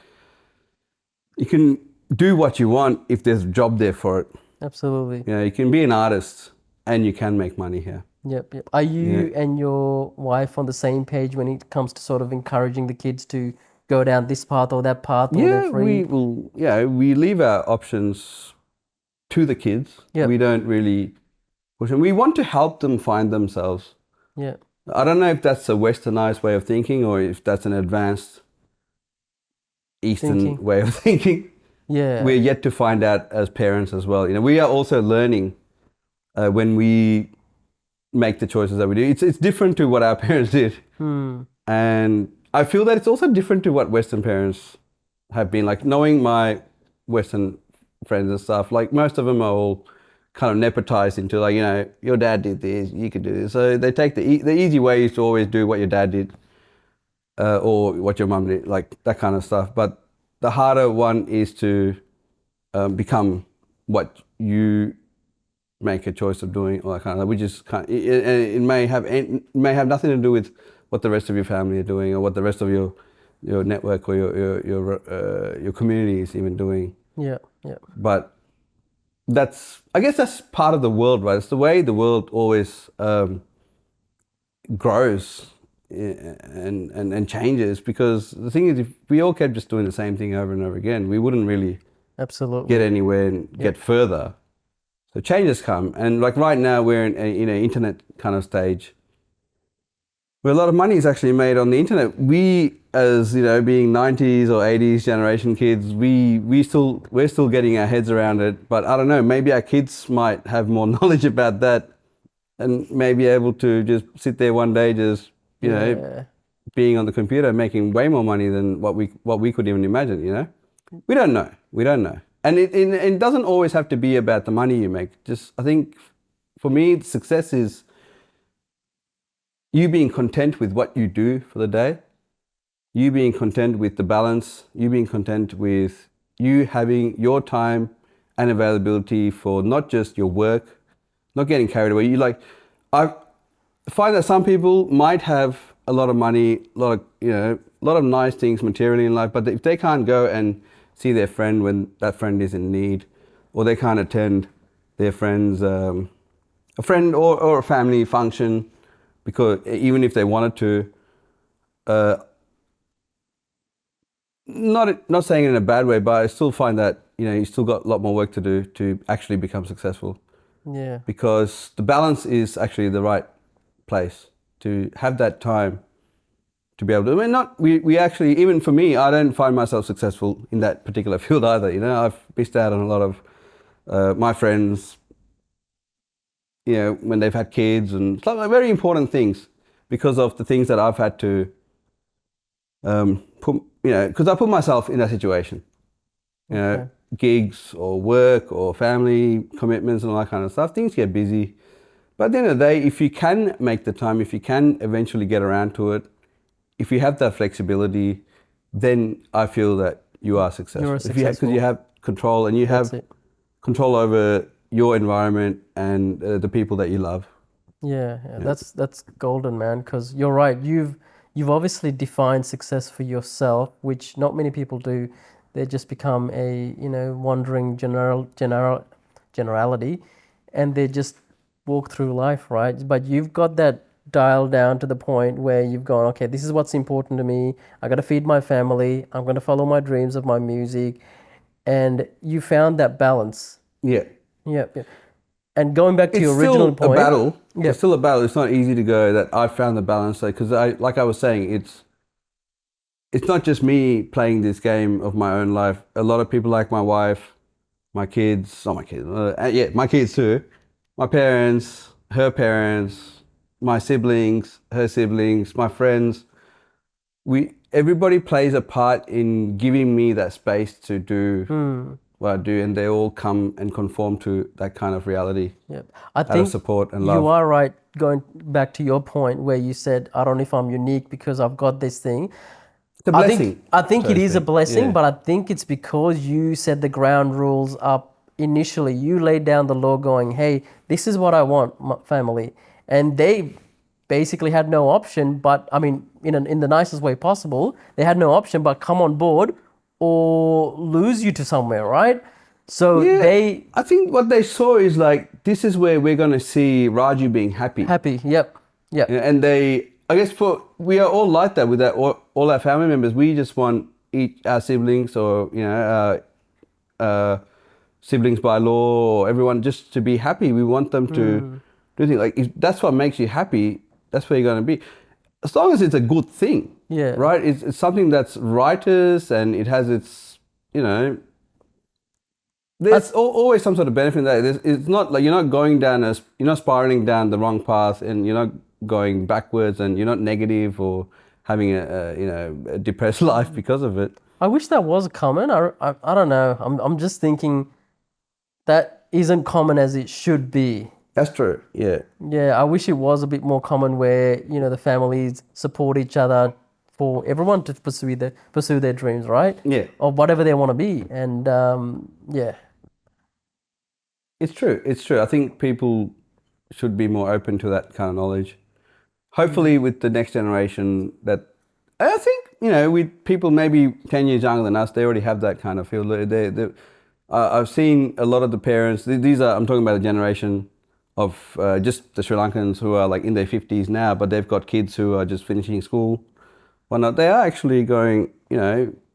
you can do what you want if there's a job there for it. Absolutely. You can be an artist and you can make money here. Yep. Are you and your wife on the same page when it comes to sort of encouraging the kids to go down this path or that path? Or they're free? We leave our options to the kids. Yep. We don't really push them. We want to help them find themselves. Yeah. I don't know if that's a westernized way of thinking or if that's an advanced Eastern way of thinking. Yeah. We're yet to find out as parents as well. We are also learning when we make the choices that we do. It's different to what our parents did. And I feel that it's also different to what Western parents have been. Like knowing my Western friends and stuff, like most of them are all kind of nepotized into like, your dad did this, you could do this. So they take the easy way is to always do what your dad did or what your mum did, like that kind of stuff. But the harder one is to become what you make a choice of doing, or that kind of, which is it may have nothing to do with what the rest of your family are doing, or what the rest of your network or your community is even doing. Yeah. But I guess that's part of the world, right? It's the way the world always grows and changes. Because the thing is, if we all kept just doing the same thing over and over again, we wouldn't really get anywhere and get further. So changes come, and like right now we're in an internet kind of stage where a lot of money is actually made on the internet. We, as being 90s or 80s generation kids, we're still getting our heads around it. But I don't know, maybe our kids might have more knowledge about that, and may be able to just sit there one day, just being on the computer, making way more money than what we could even imagine. We don't know. And it doesn't always have to be about the money you make. Just, I think, for me, success is you being content with what you do for the day, you being content with the balance, you being content with you having your time and availability for not just your work, not getting carried away. I find that some people might have a lot of money, a lot of nice things materially in life, but if they can't go and see their friend when that friend is in need, or they can't attend their friend's a friend or a family function, because even if they wanted to, not saying it in a bad way, but I still find that you still got a lot more work to do to actually become successful. Yeah. Because the balance is actually the right place to have that time to be able to. I mean, we actually, even for me, I don't find myself successful in that particular field either. I've missed out on a lot of my friends, when they've had kids and stuff, like very important things, because of the things that I've had to because I put myself in that situation. Gigs or work or family commitments and all that kind of stuff, things get busy. But at the end of the day, if you can make the time, if you can eventually get around to it, if you have that flexibility, then I feel that you are successful. Because you have control, and you have control over your environment and the people that you love. Yeah. That's golden, man. Because you're right. You've obviously defined success for yourself, which not many people do. They just become a wandering generality, and they just walk through life, right? But you've got that dialed down to the point where you've gone, okay, this is what's important to me. I got to feed my family. I'm going to follow my dreams of my music, and you found that balance. Yeah. And going back to your original point, it's still a battle. Yeah. It's still a battle. It's not easy to go that I found the balance, because like I was saying, it's not just me playing this game of my own life. A lot of people, like my wife, my kids, not my kids, my kids too, my parents, her parents, my siblings, her siblings, my friends. Everybody plays a part in giving me that space to do what I do, and they all come and conform to that kind of reality Yep. I out of think support and love. you are right. Going back to your point where you said, "I don't know if I'm unique because I've got this thing." It's a blessing. I think so it to is a speak. blessing, Yeah. but I think it's because you set the ground rules up initially. You laid down the law, going, "Hey, this is what I want, my family," and they basically had no option. But I mean, in the nicest way possible, they had no option but come on board or lose you to somewhere, right? So Yeah, they I think what they saw is like, this is where we're going to see Raaju being happy. happy. Yep. Yep. Yeah, and they, I guess we are all like that with all our family members. We just want our siblings or, siblings by law or everyone just to be happy. We want them to do things. Like, if that's what makes you happy, that's where you're going to be. As long as it's a good thing, Yeah. right? It's something that's righteous and it has its, there's always some sort of benefit in that. It's not like you're not going down you're not spiraling down the wrong path, and you're not going backwards, and you're not negative or having a depressed life because of it. I wish that was common. I don't know. I'm just thinking that isn't common as it should be. That's true. Yeah. Yeah, I wish it was a bit more common where, the families support each other for everyone to pursue their dreams, right? Yeah. Or whatever they want to be. And yeah. It's true. It's true. I think people should be more open to that kind of knowledge. Hopefully, with the next generation, that I think with people maybe 10 years younger than us, they already have that kind of feel. I've seen a lot of the parents. I'm talking about a generation of just the Sri Lankans who are like in their 50s now, but they've got kids who are just finishing school. Whatnot. They are actually going,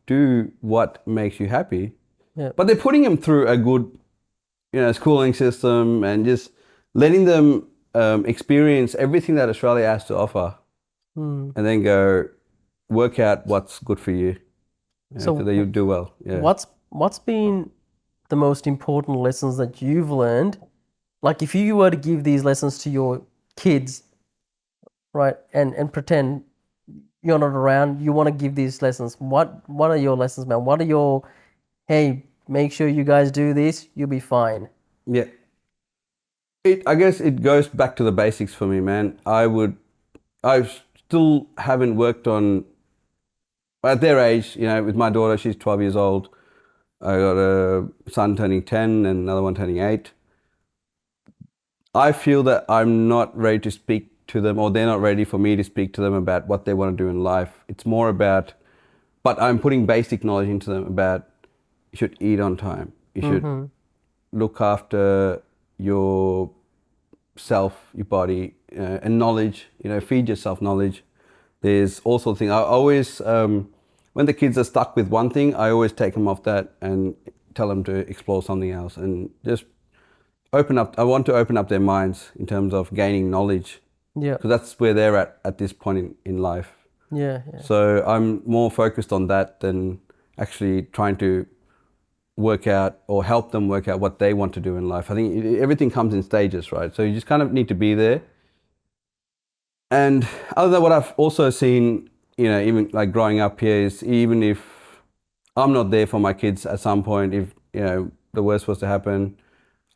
do what makes you happy. Yeah. But they're putting them through a good schooling system and just letting them experience everything that Australia has to offer, and then go work out what's good for you, so that you do well. Yeah. What's been the most important lessons that you've learned? Like, if you were to give these lessons to your kids, right, and pretend you're not around, you want to give these lessons. What are your lessons, man? What are your, hey, make sure you guys do this, you'll be fine. Yeah. I guess it goes back to the basics for me, man. I still haven't worked on, at their age, with my daughter, she's 12 years old. I got a son turning 10 and another one turning 8. I feel that I'm not ready to speak to them, or they're not ready for me to speak to them about what they want to do in life. It's more about, but I'm putting basic knowledge into them about, you should eat on time. You should look after yourself, your body, and knowledge. Feed yourself knowledge. There's also things. I always, when the kids are stuck with one thing, I always take them off that and tell them to explore something else, and just open up. I want to open up their minds in terms of gaining knowledge. Yeah. Because that's where they're at this point in life. Yeah. So I'm more focused on that than actually trying to work out or help them work out what they want to do in life. I think everything comes in stages, right? So you just kind of need to be there. And other than what I've also seen, even like growing up here, is even if I'm not there for my kids at some point, if the worst was to happen,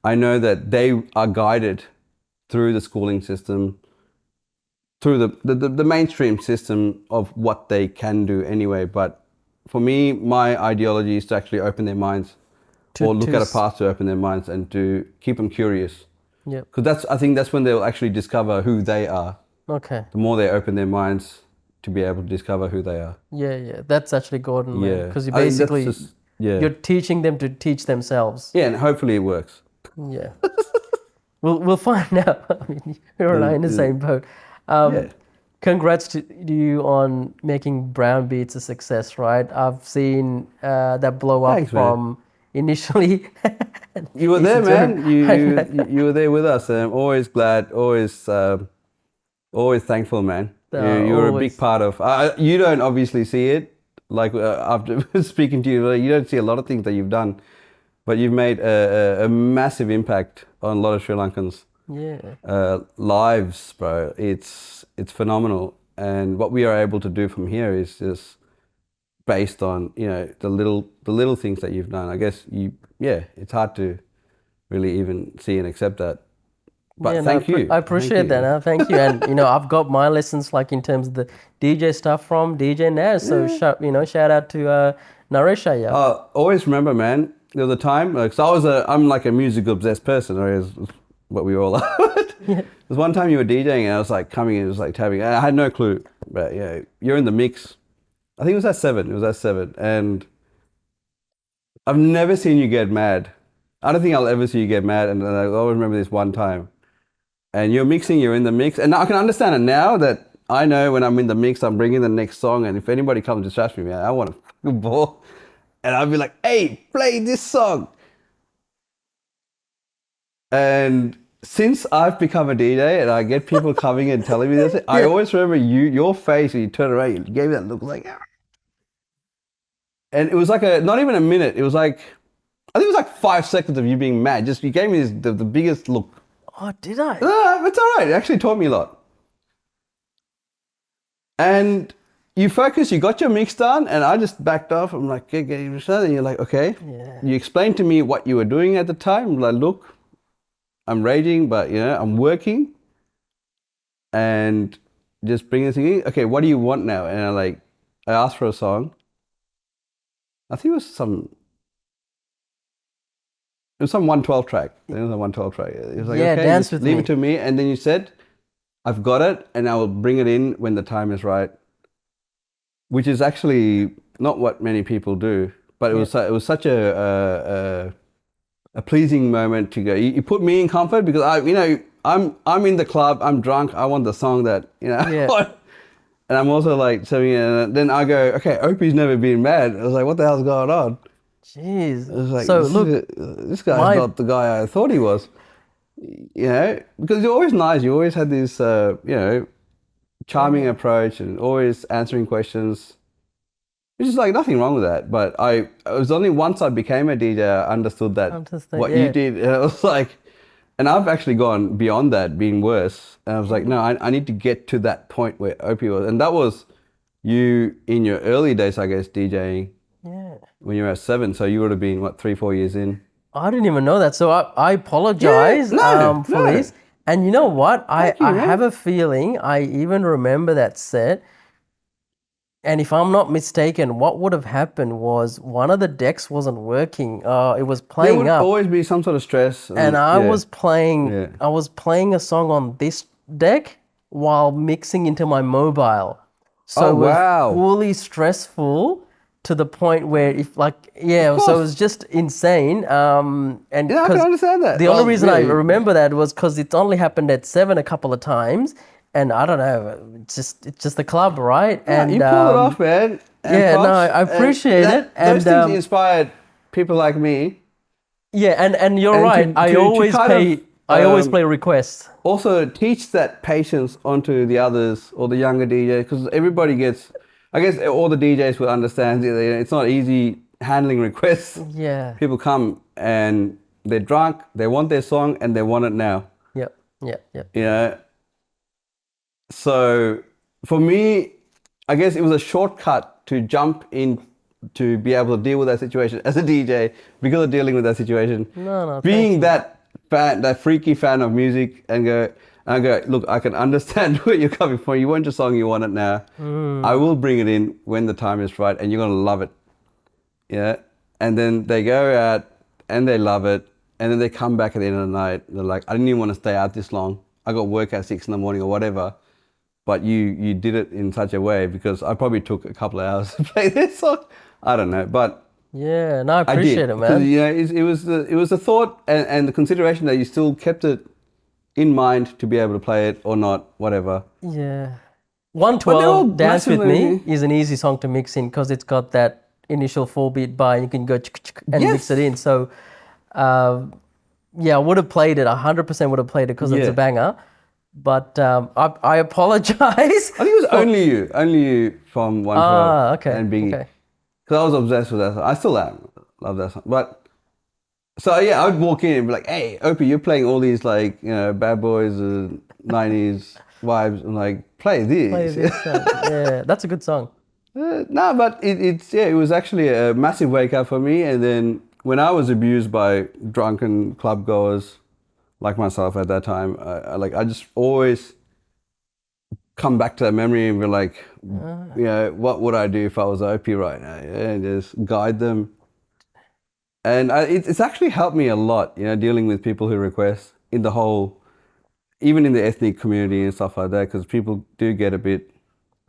I know that they are guided through the schooling system, through the mainstream system of what they can do anyway. But for me, my ideology is to actually open their minds, or look at a path to open their minds and to keep them curious. Yeah. Because I think that's when they'll actually discover who they are. Okay. The more they open their minds to be able to discover who they are. Yeah. That's actually Gordon, man. Yeah. Because you I think that's basically, just- yeah. you're teaching them to teach themselves. Yeah, and hopefully it works. Yeah. We'll find out. I mean, you and I in the same boat. Yeah. Congrats to you on making Brown Beats a success, right? I've seen that blow up. Thanks, man. From initially. You were there, man. You were there with us. I'm always glad, always thankful, man. You're a always. big part of. You don't obviously see it. Like after speaking to you, you don't see a lot of things that you've done, but you've made a massive impact on a lot of Sri Lankans' lives, bro. It's phenomenal, and what we are able to do from here is just based on, you know, the little things that you've done. I guess it's hard to really even see and accept that. But Yeah, no, thank you. I appreciate that. Thank you. And you know, I've got my lessons like in terms of the DJ stuff from DJ Naz. So shout out to Naresha. Yeah. Always remember, man. There was a time, because I'm like a music obsessed person, or is what we all are. There was one time you were DJing and I was like coming in, it was like tapping. I had no clue, but yeah, you're in the mix. I think it was at 7. It was at 7, and I've never seen you get mad. I don't think I'll ever see you get mad, and I always remember this one time. And you're mixing, you're in the mix, and I can understand it now that I know when I'm in the mix, I'm bringing the next song, and if anybody comes to distract me, man, I want a ball, and I'll be like, "Hey, play this song." And since I've become a DJ and I get people coming and telling me this, I always remember your face when you turn around, you gave me that look like, and it was like not even a minute. It was like, I think it was like 5 seconds of you being mad. Just you gave me the biggest look. Oh, did I? It's all right. It actually taught me a lot. And you focused, you got your mix done, and I just backed off. I'm like, okay, and you're like, okay. Yeah. You explained to me what you were doing at the time. I'm like, look, I'm raging, but you know, I'm working. And just bring this thing in. Okay, what do you want now? And I asked for a song. I think it was some 112 track. It was a 112 track. It was like, okay, dance just with leave me. it to me. And then you said, I've got it, and I will bring it in when the time is right. Which is actually not what many people do, but it was such a pleasing moment to go. You put me in comfort because I'm in the club, I'm drunk, I want the song that I want. And I'm also like singing, and then I go, okay, Opie's never been mad. I was like, what the hell's going on? Jeez. I was like, So this guy's not the guy I thought he was. Because you're always nice. You always had this, charming approach and always answering questions. Which is like nothing wrong with that. But it was only once I became a DJ I understood what you did. And it was like, and I've actually gone beyond that, being worse. And I was like, no, I need to get to that point where Opie was. And that was you in your early days, I guess, DJing. Yeah. When you were at 7. So you would have been, 3-4 years in? I didn't even know that. So I apologize for this. And you know what? I have a feeling I even remember that set. And if I'm not mistaken, what would have happened was one of the decks wasn't working. It was playing up. There would always be some sort of stress. And I was playing a song on this deck while mixing into my mobile. So it was fully stressful to the point where so it was just insane. And I can understand that. The only reason I remember that was because it only happened at 7 a couple of times. And I don't know, it's just the club, right? Yeah, and you pulled it off, man. I appreciate it. And those things inspired people like me. Yeah, and you're right. I always play requests. Also, teach that patience onto the others or the younger DJs, because everybody gets. I guess all the DJs will understand it's not easy handling requests. Yeah. People come and they're drunk, they want their song, and they want it now. Yep. So for me, I guess it was a shortcut to jump in to be able to deal with that situation as a DJ because of dealing with that situation. No, being that fan, that freaky fan of music, and go, look, I can understand where you're coming from. You want your song, you want it now. I will bring it in when the time is right, and you're gonna love it. Yeah, and then they go out and they love it, and then they come back at the end of the night. They're like, I didn't even want to stay out this long. I got work at 6 a.m. or whatever. But you did it in such a way, because I probably took a couple of hours to play this song. I don't know, but yeah, no, I appreciate it, man. It was the thought and the consideration that you still kept it in mind to be able to play it or not, whatever. Yeah, 112 Dance With Me is an easy song to mix in because it's got that initial 4-beat bar and you can go and mix it in. So, I would have played it. 100% would have played it because it's a banger. But I apologize. I think it was only you from 112 and Biggie. Okay. Because I was obsessed with that song. I still am. Love that song. But, so I would walk in and be like, hey, Opie, you're playing all these bad boys, 90s vibes. I'm like, play this. Yeah, that's a good song. No, but it was actually a massive wake up for me. And then when I was abused by drunken club goers like myself at that time, I just always come back to that memory and be like, what would I do if I was OP right now? Yeah, and just guide them. And it's actually helped me a lot, dealing with people who request in the whole, even in the ethnic community and stuff like that, because people do get a bit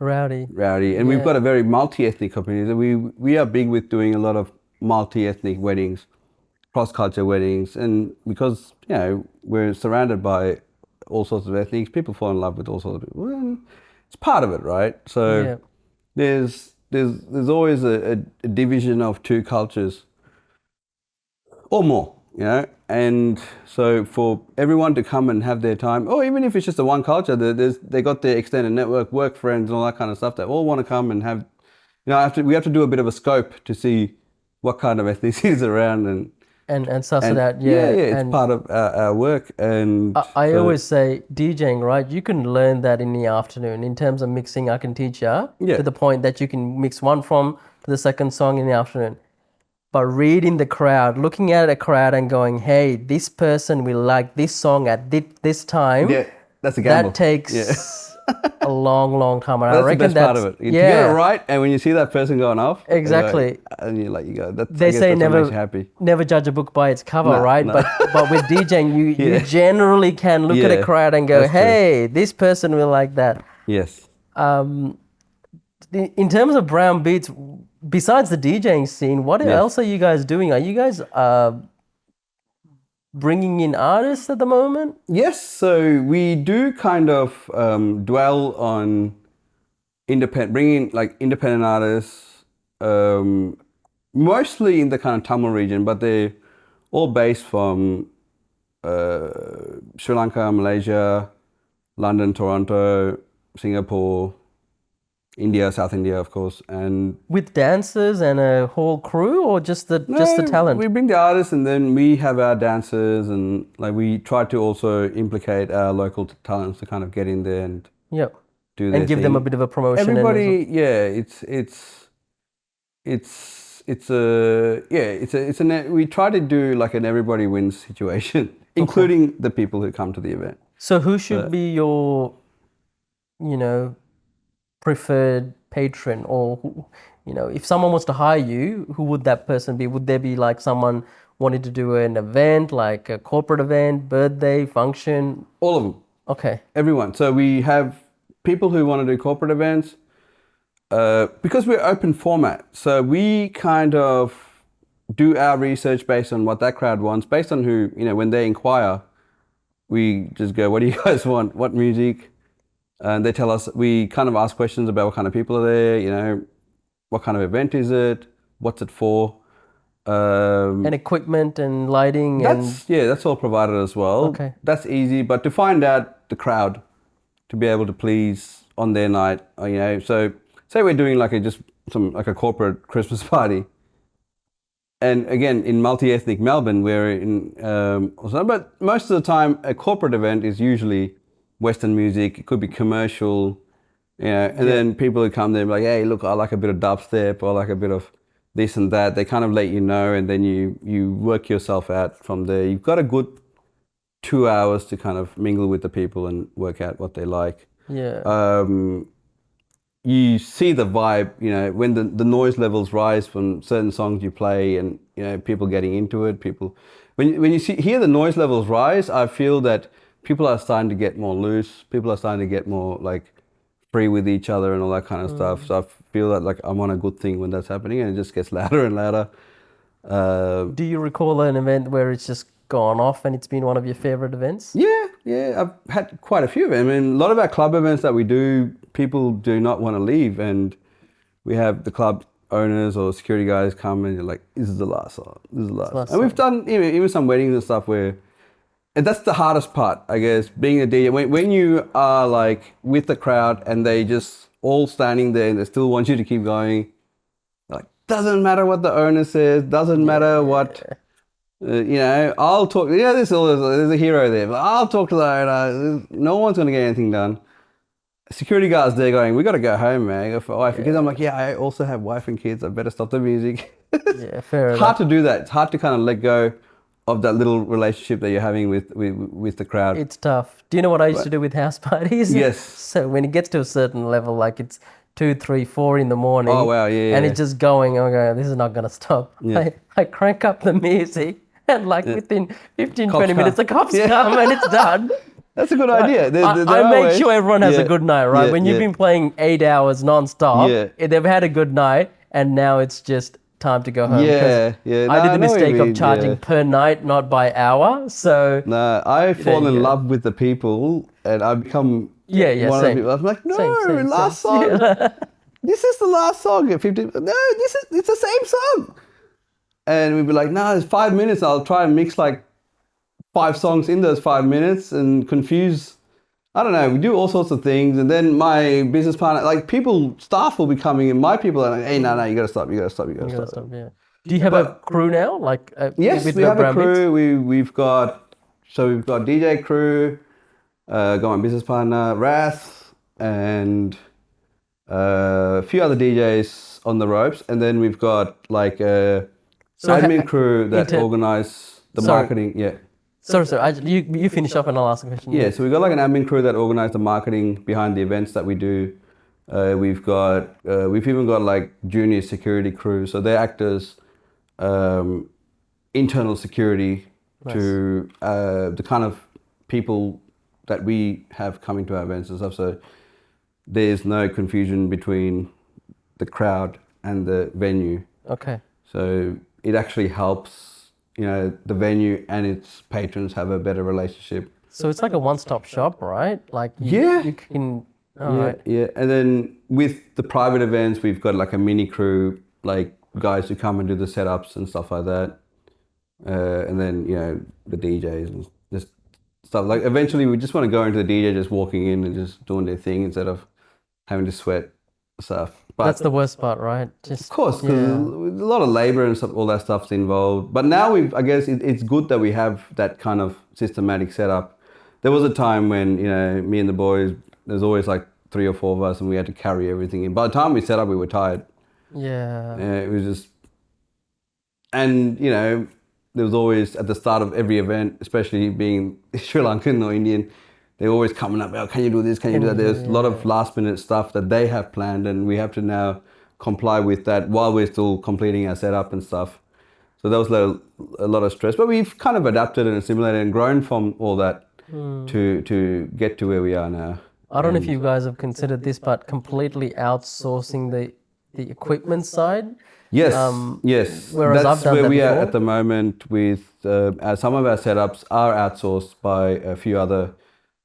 Rowdy. and we've got a very multi-ethnic community. We are big with doing a lot of multi-ethnic weddings, cross-culture weddings, and because we're surrounded by all sorts of ethnics, people fall in love with all sorts of people. Well, it's part of it, right? So there's always a division of two cultures or more, and so for everyone to come and have their time, or even if it's just the one culture, they got their extended network, work friends, and all that kind of stuff. They all want to come and have, we have to do a bit of a scope to see what kind of ethnicity is around and suss it out. It's part of our work. And I always say DJing, right? You can learn that in the afternoon. In terms of mixing, I can teach you to the point that you can mix one to the second song in the afternoon. But reading the crowd, looking at a crowd and going, hey, this person will like this song at this time. Yeah, that's a gamble. That takes a long, long time. And that's I reckon the best part of it. You get it right, and when you see that person going off, exactly, you go. They say never judge a book by its cover, right? No. But with DJing, you generally can look at a crowd and go, hey, this person will like that. Yes. In terms of brown beats, besides the DJing scene, what else are you guys doing? Are you guys bringing in artists at the moment? Yes, so we do kind of dwell on bringing like independent artists, mostly in the kind of Tamil region, but they're all based from Sri Lanka, Malaysia, London, Toronto, Singapore, India, South India, of course, and with dancers and a whole crew, or just the talent. We bring the artists, and then we have our dancers, and like we try to also implicate our local talents to kind of get in there and do their and give thing. them a bit of a promotion. Everybody, we try to do like an everybody wins situation, including the people who come to the event. So who should be your, preferred patron, or who, if someone wants to hire you, who would that person be? Would there be like someone wanting to do an event, like a corporate event, birthday, function? All of them. Okay. Everyone. So we have people who want to do corporate events because we're open format. So we kind of do our research based on what that crowd wants, based on who, when they inquire, we just go, what do you guys want? What music? And they tell us, we kind of ask questions about what kind of people are there, what kind of event is it, what's it for. And equipment and lighting. That's all provided as well. Okay. That's easy, but to find out the crowd, to be able to please on their night, so say we're doing like a corporate Christmas party. And again, in multi-ethnic Melbourne, we're in, but most of the time a corporate event is usually Western music. It could be commercial, and then people who come there and be like, hey, look, I like a bit of dubstep, or I like a bit of this and that. They kind of let you know, and then you work yourself out from there. You've got a good 2 hours to kind of mingle with the people and work out what they like. Yeah. You see the vibe, when the noise levels rise from certain songs you play, and people getting into it. When you hear the noise levels rise, I feel that people are starting to get more loose. People are starting to get more like free with each other and all that kind of stuff. So I feel that like I'm on a good thing when that's happening, and it just gets louder and louder. Do you recall an event where it's just gone off and it's been one of your favorite events? Yeah, I've had quite a few of them. I mean, a lot of our club events that we do, people do not want to leave, and we have the club owners or security guys come and you're like, this is the last song. This is the last. And we've done even some weddings and stuff where, and that's the hardest part, I guess, being a DJ. When you are like with the crowd and they just all standing there and they still want you to keep going, like, doesn't matter what the owner says, doesn't matter what, I'll talk, there's a hero there, but I'll talk to the owner. No one's going to get anything done. security guards there going, we got to go home, man. Go for wife. Because I'm like, yeah, I also have wife and kids. I better stop the music. Yeah, fair It's enough. hard to do that. It's hard to kind of let go of that little relationship that you're having with the crowd. It's tough. Do you know what I used to do with house parties? Yes. So when it gets to a certain level, like it's 2, 3, 4 in the morning. Oh, wow, yeah, And yeah. it's just going, okay, this is not going to stop. Yeah. I crank up the music and like within 15, Cops 20 minutes, the come. cops come and it's done. That's a good idea. I make sure everyone has a good night, right? Yeah, When you've yeah. been playing 8 hours non-stop, Yeah. they've had a good night and now it's just time to go home. 'cause Yeah, yeah. I No, did the know what you mistake of mean, charging yeah. per night, not by hour. So No, I fall you in go. love with the people and I become Yeah, one of same. the people. I'm like, no, Same, last same. song. This is the last song at 15. No, it's the same song. And we'd be like, no, it's 5 minutes. I'll try and mix like 5 songs in those 5 minutes and confuse. I don't know. We do all sorts of things. And then my business partner, like staff will be coming in. My people are like, hey, no, you got to stop. You got to stop. You got You to gotta stop. stop, yeah. Do you have a crew now? Like Yes, with we the have a Brown Beats? crew. We've got DJ crew, got my business partner Wrath, and a few other DJs on the ropes, and then we've got like a So admin crew that inter- organize the Sorry. marketing. Yeah, Sorry, you finish off and I'll ask a question. yeah. So we've got like an admin crew that organize the marketing behind the events that we do. We've even got like junior security crew, so they act as internal security to the kind of people that we have coming to our events and stuff. So there's no confusion between the crowd and the venue. Okay. So it actually helps, the venue and its patrons have a better relationship. So it's like a one-stop shop, right? Like Yeah. you can. Yeah, Alright. yeah. And then with the private events, we've got like a mini crew, like guys who come and do the setups and stuff like that. And then, the DJs and just stuff. Like eventually we just want to go into the DJ just walking in and just doing their thing instead of having to sweat stuff. But That's the worst part, right? Just of course, because a lot of labor and stuff, all that stuff's involved. But now I guess it's good that we have that kind of systematic setup. There was a time when, me and the boys, there's always like 3 or 4 of us and we had to carry everything in. By the time we set up, we were tired. Yeah. It was just, and, there was always at the start of every event, especially being Sri Lankan or Indian, they're always coming up, oh, can you do this, can you do that? There's a lot of last minute stuff that they have planned and we have to now comply with that while we're still completing our setup and stuff. So that was a lot of stress, but we've kind of adapted and assimilated and grown from all that to get to where we are now. I don't know if you guys have considered this, but completely outsourcing the equipment side. Yes, yes. whereas That's I've done where that we are before. at the moment with some of our setups are outsourced by a few other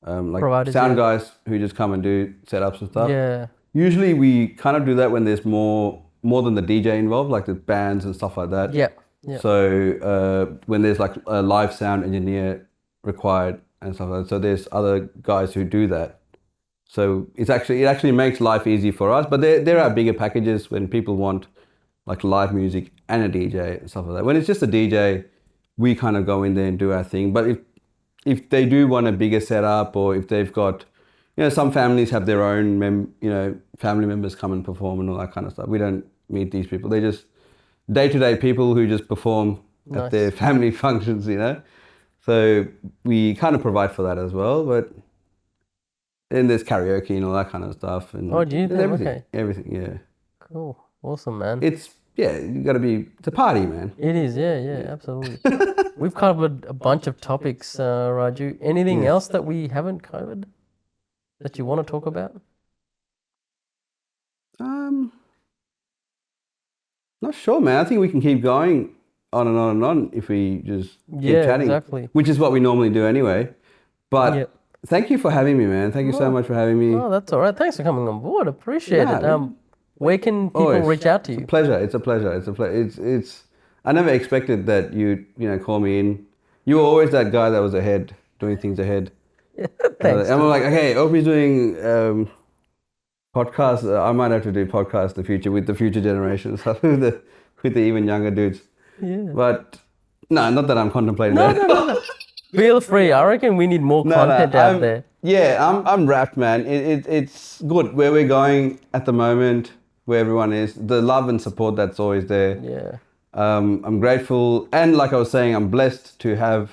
like Providers, sound yeah. guys who just come and do setups and stuff. Yeah. Usually we kind of do that when there's more than the DJ involved, like the bands and stuff like that. Yeah. Yeah. So when there's like a live sound engineer required and stuff like that, so there's other guys who do that. So it actually makes life easy for us. But there are bigger packages when people want like live music and a DJ and stuff like that. When it's just a DJ, we kind of go in there and do our thing. But if they do want a bigger setup, or if they've got, some families have their own family members come and perform and all that kind of stuff. We don't meet these people. They're just day-to-day people who just perform at their family functions, So we kind of provide for that as well. But then there's karaoke and all that kind of stuff. And Oh, do you? there's everything. Okay. Everything, yeah. Cool. Awesome, man. It's a party, man. It is, yeah, absolutely. We've covered a bunch of topics, Raaju. Anything else that we haven't covered that you want to talk about? Not sure, man. I think we can keep going on and on and on if we just keep Yeah, chatting. exactly. Which is what we normally do anyway. But Yeah. thank you for having me, man. Thank you so much for having me. Oh, that's all right. Thanks for coming on board. Appreciate it. Nah, Where can people Always. reach out to It's a you? pleasure. It's a pleasure. It's. I never expected that you'd call me in. You were always that guy that was ahead, doing things ahead. Thanks. And I'm like, okay, Opie's doing podcasts. I might have to do podcasts in the future with the future generations, with the even younger dudes. Yeah. But no, not that I'm contemplating No, that. no. Feel free. I reckon we need more content out there. Yeah, I'm wrapped, man. It's good where we're going at the moment, where everyone is. The love and support that's always there. Yeah. I'm grateful, and like I was saying, I'm blessed to have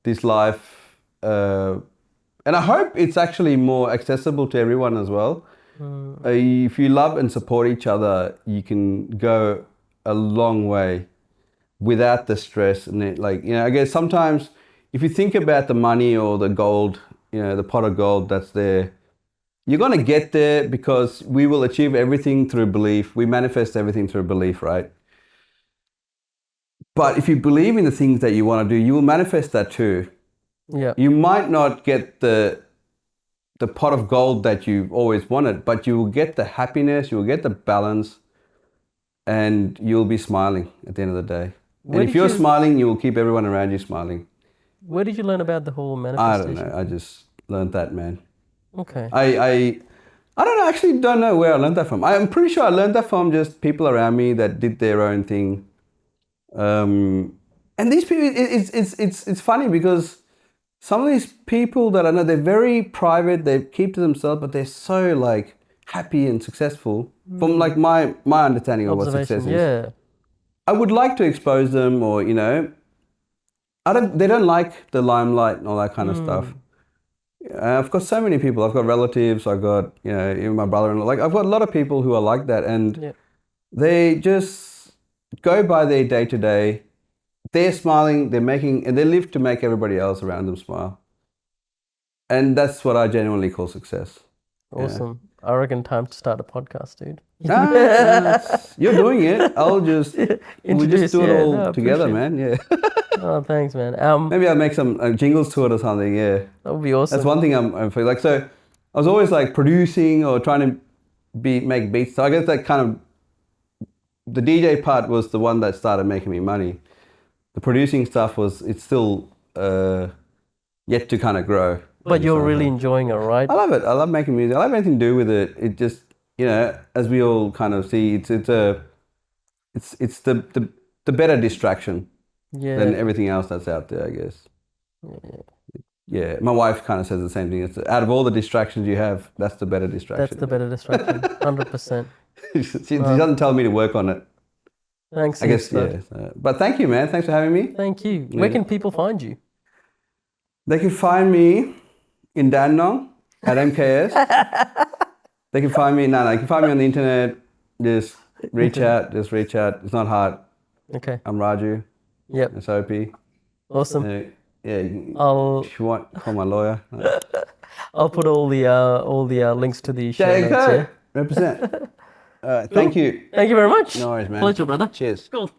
this life, and I hope it's actually more accessible to everyone as well. If you love and support each other, you can go a long way without the stress. And I guess sometimes if you think about the money or the gold, the pot of gold that's there, you're going to get there because we will achieve everything through belief. We manifest everything through belief, right? But if you believe in the things that you want to do, you will manifest that too. Yeah. You might not get the pot of gold that you've always wanted, but you will get the happiness, you will get the balance, and you'll be smiling at the end of the day. And if you're smiling, you will keep everyone around you smiling. Where did you learn about the whole I manifestation? don't know. I just learned that, man. Okay. I don't know. I actually don't know where I learned that from. I'm pretty sure I learned that from just people around me that did their own thing. And these people, it's funny because some of these people that I know, they're very private. They keep to themselves, but they're so like happy and successful. From like my understanding of what success is. Yeah. I would like to expose them, or they don't like the limelight and all that kind of stuff. I've got so many people. I've got relatives. I've got even my brother-in-law. Like I've got a lot of people who are like that, and they just go by their day-to-day. They're smiling. And they live to make everybody else around them smile. And that's what I genuinely call success. Awesome. I reckon time to start a podcast, dude. You're doing it. We'll just do it all together, man. Yeah. Oh, thanks, man. Maybe I'll make some jingles to it or something. Yeah. That would be awesome. That's one thing I'm feeling like. So I was always like producing or trying to make beats. So I guess that kind of the DJ part was the one that started making me money. The producing stuff it's still yet to kind of grow. But you're really enjoying it, right? I love it. I love making music. I love anything to do with it. It just, as we all kind of see, it's the better distraction than everything else that's out there, I guess. Yeah. My wife kind of says the same thing. It's out of all the distractions you have, that's the better distraction. That's the better distraction, 100%. She doesn't tell me to work on it. Thanks. I guess, yeah. But thank you, man. Thanks for having me. Thank you. Where can people find you? They can find me in Dandenong at MKS. They can find me. No, you can find me on the internet. Just reach out. It's not hard. Okay. I'm Raaju. Yep. SOP. Awesome. If you want, call my lawyer. I'll put all the links to the show There you notes. go. Yeah? Represent. Thank you. Thank you very much. No worries, man. Pleasure, brother. Cheers. Cool.